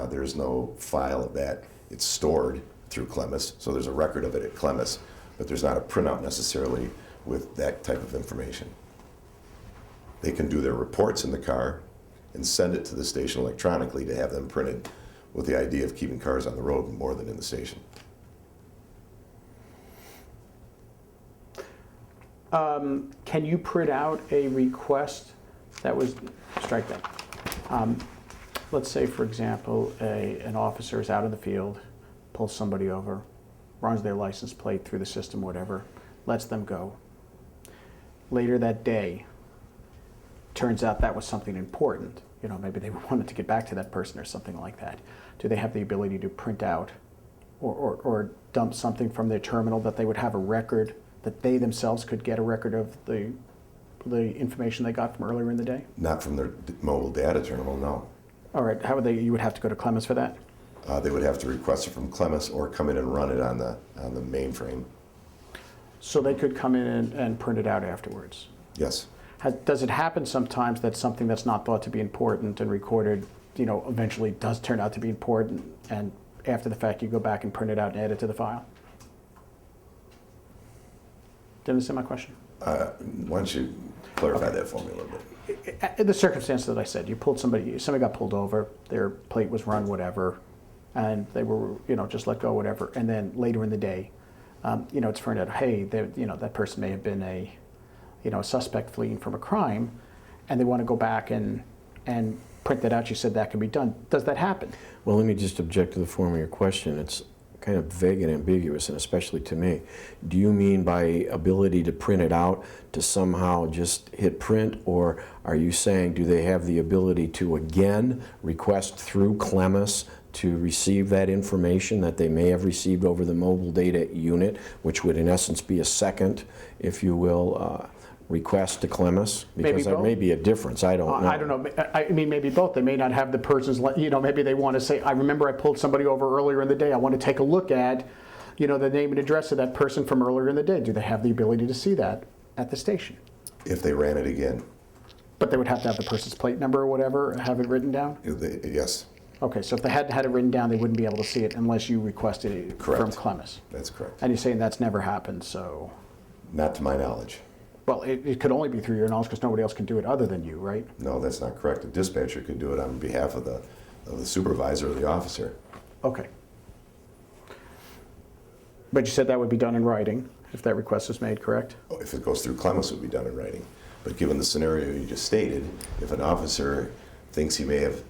Speaker 6: there's no file of that. It's stored through Clemis, so there's a record of it at Clemis, but there's not a printout necessarily with that type of information. They can do their reports in the car and send it to the station electronically to have them printed, with the idea of keeping cars on the road more than in the station.
Speaker 2: Can you print out a request that was, strike that. Let's say, for example, an officer is out in the field, pulls somebody over, runs their license plate through the system, whatever, lets them go. Later that day, turns out that was something important. You know, maybe they wanted to get back to that person or something like that. Do they have the ability to print out or dump something from their terminal that they would have a record, that they themselves could get a record of the information they got from earlier in the day?
Speaker 6: Not from their mobile data terminal, no.
Speaker 2: All right, how would they, you would have to go to Clemis for that?
Speaker 6: They would have to request it from Clemis or come in and run it on the mainframe.
Speaker 2: So they could come in and print it out afterwards?
Speaker 6: Yes.
Speaker 2: Does it happen sometimes that something that's not thought to be important and recorded, you know, eventually does turn out to be important, and after the fact you go back and print it out and add it to the file? Did you understand my question?
Speaker 6: Why don't you clarify that for me a little bit?
Speaker 2: The circumstance that I said, you pulled somebody got pulled over, their plate was run, whatever, and they were, you know, just let go, whatever, and then later in the day, you know, it's turned out, hey, you know, that person may have been a suspect fleeing from a crime, and they want to go back and print that out. You said that can be done. Does that happen?
Speaker 3: Well, let me just object to the form of your question. It's kind of vague and ambiguous, and especially to me. Do you mean by ability to print it out to somehow just hit print, or are you saying do they have the ability to again request through Clemis to receive that information that they may have received over the mobile data unit, which would in essence be a second, if you will, request to Clemis? Because there may be a difference. I don't know.
Speaker 2: I don't know. I mean, maybe both. They may not have the person's, you know, maybe they want to say, I remember I pulled somebody over earlier in the day. I want to take a look at, you know, the name and address of that person from earlier in the day. Do they have the ability to see that at the station?
Speaker 6: If they ran it again.
Speaker 2: But they would have to have the person's plate number or whatever, have it written down?
Speaker 6: Yes.
Speaker 2: Okay, so if they hadn't had it written down, they wouldn't be able to see it unless you requested it from Clemis.
Speaker 6: That's correct.
Speaker 2: And you're saying that's never happened, so...
Speaker 6: Not to my knowledge.
Speaker 2: Well, it could only be through your knowledge because nobody else can do it other than you, right?
Speaker 6: No, that's not correct. A dispatcher could do it on behalf of the supervisor or the officer.
Speaker 2: Okay. But you said that would be done in writing if that request is made, correct?
Speaker 6: If it goes through Clemis, it would be done in writing. But given the scenario you just stated, if an officer thinks he may have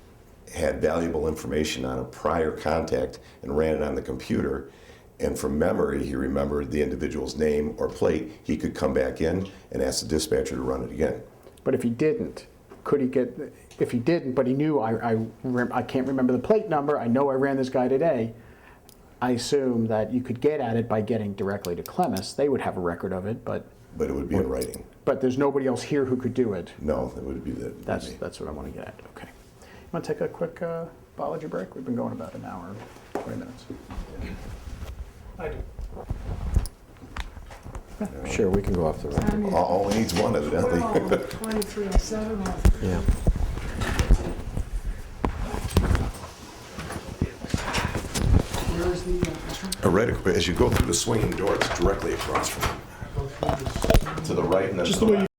Speaker 6: had valuable information on a prior contact and ran it on the computer, and from memory he remembered the individual's name or plate, he could come back in and ask the dispatcher to run it again.
Speaker 2: But if he didn't, could he get, if he didn't, but he knew, I can't remember the plate number, I know I ran this guy today, I assume that you could get at it by getting directly to Clemis. They would have a record of it, but
Speaker 6: it would be in writing.
Speaker 2: But there's nobody else here who could do it.
Speaker 6: No, it would be
Speaker 2: That's what I want to get at. Okay. You want to take a quick biology break? We've been going about an hour, 20 minutes.
Speaker 4: I do.
Speaker 3: Sure, we can go off the record.
Speaker 1: Time is
Speaker 6: All needs one, evidently.
Speaker 1: 23:07 left.
Speaker 3: Yeah.
Speaker 1: Where is the
Speaker 6: Right, as you go through the swinging door, it's directly across from you. To the right and then
Speaker 4: Just
Speaker 6: to
Speaker 4: the
Speaker 6: the
Speaker 4: way
Speaker 6: left.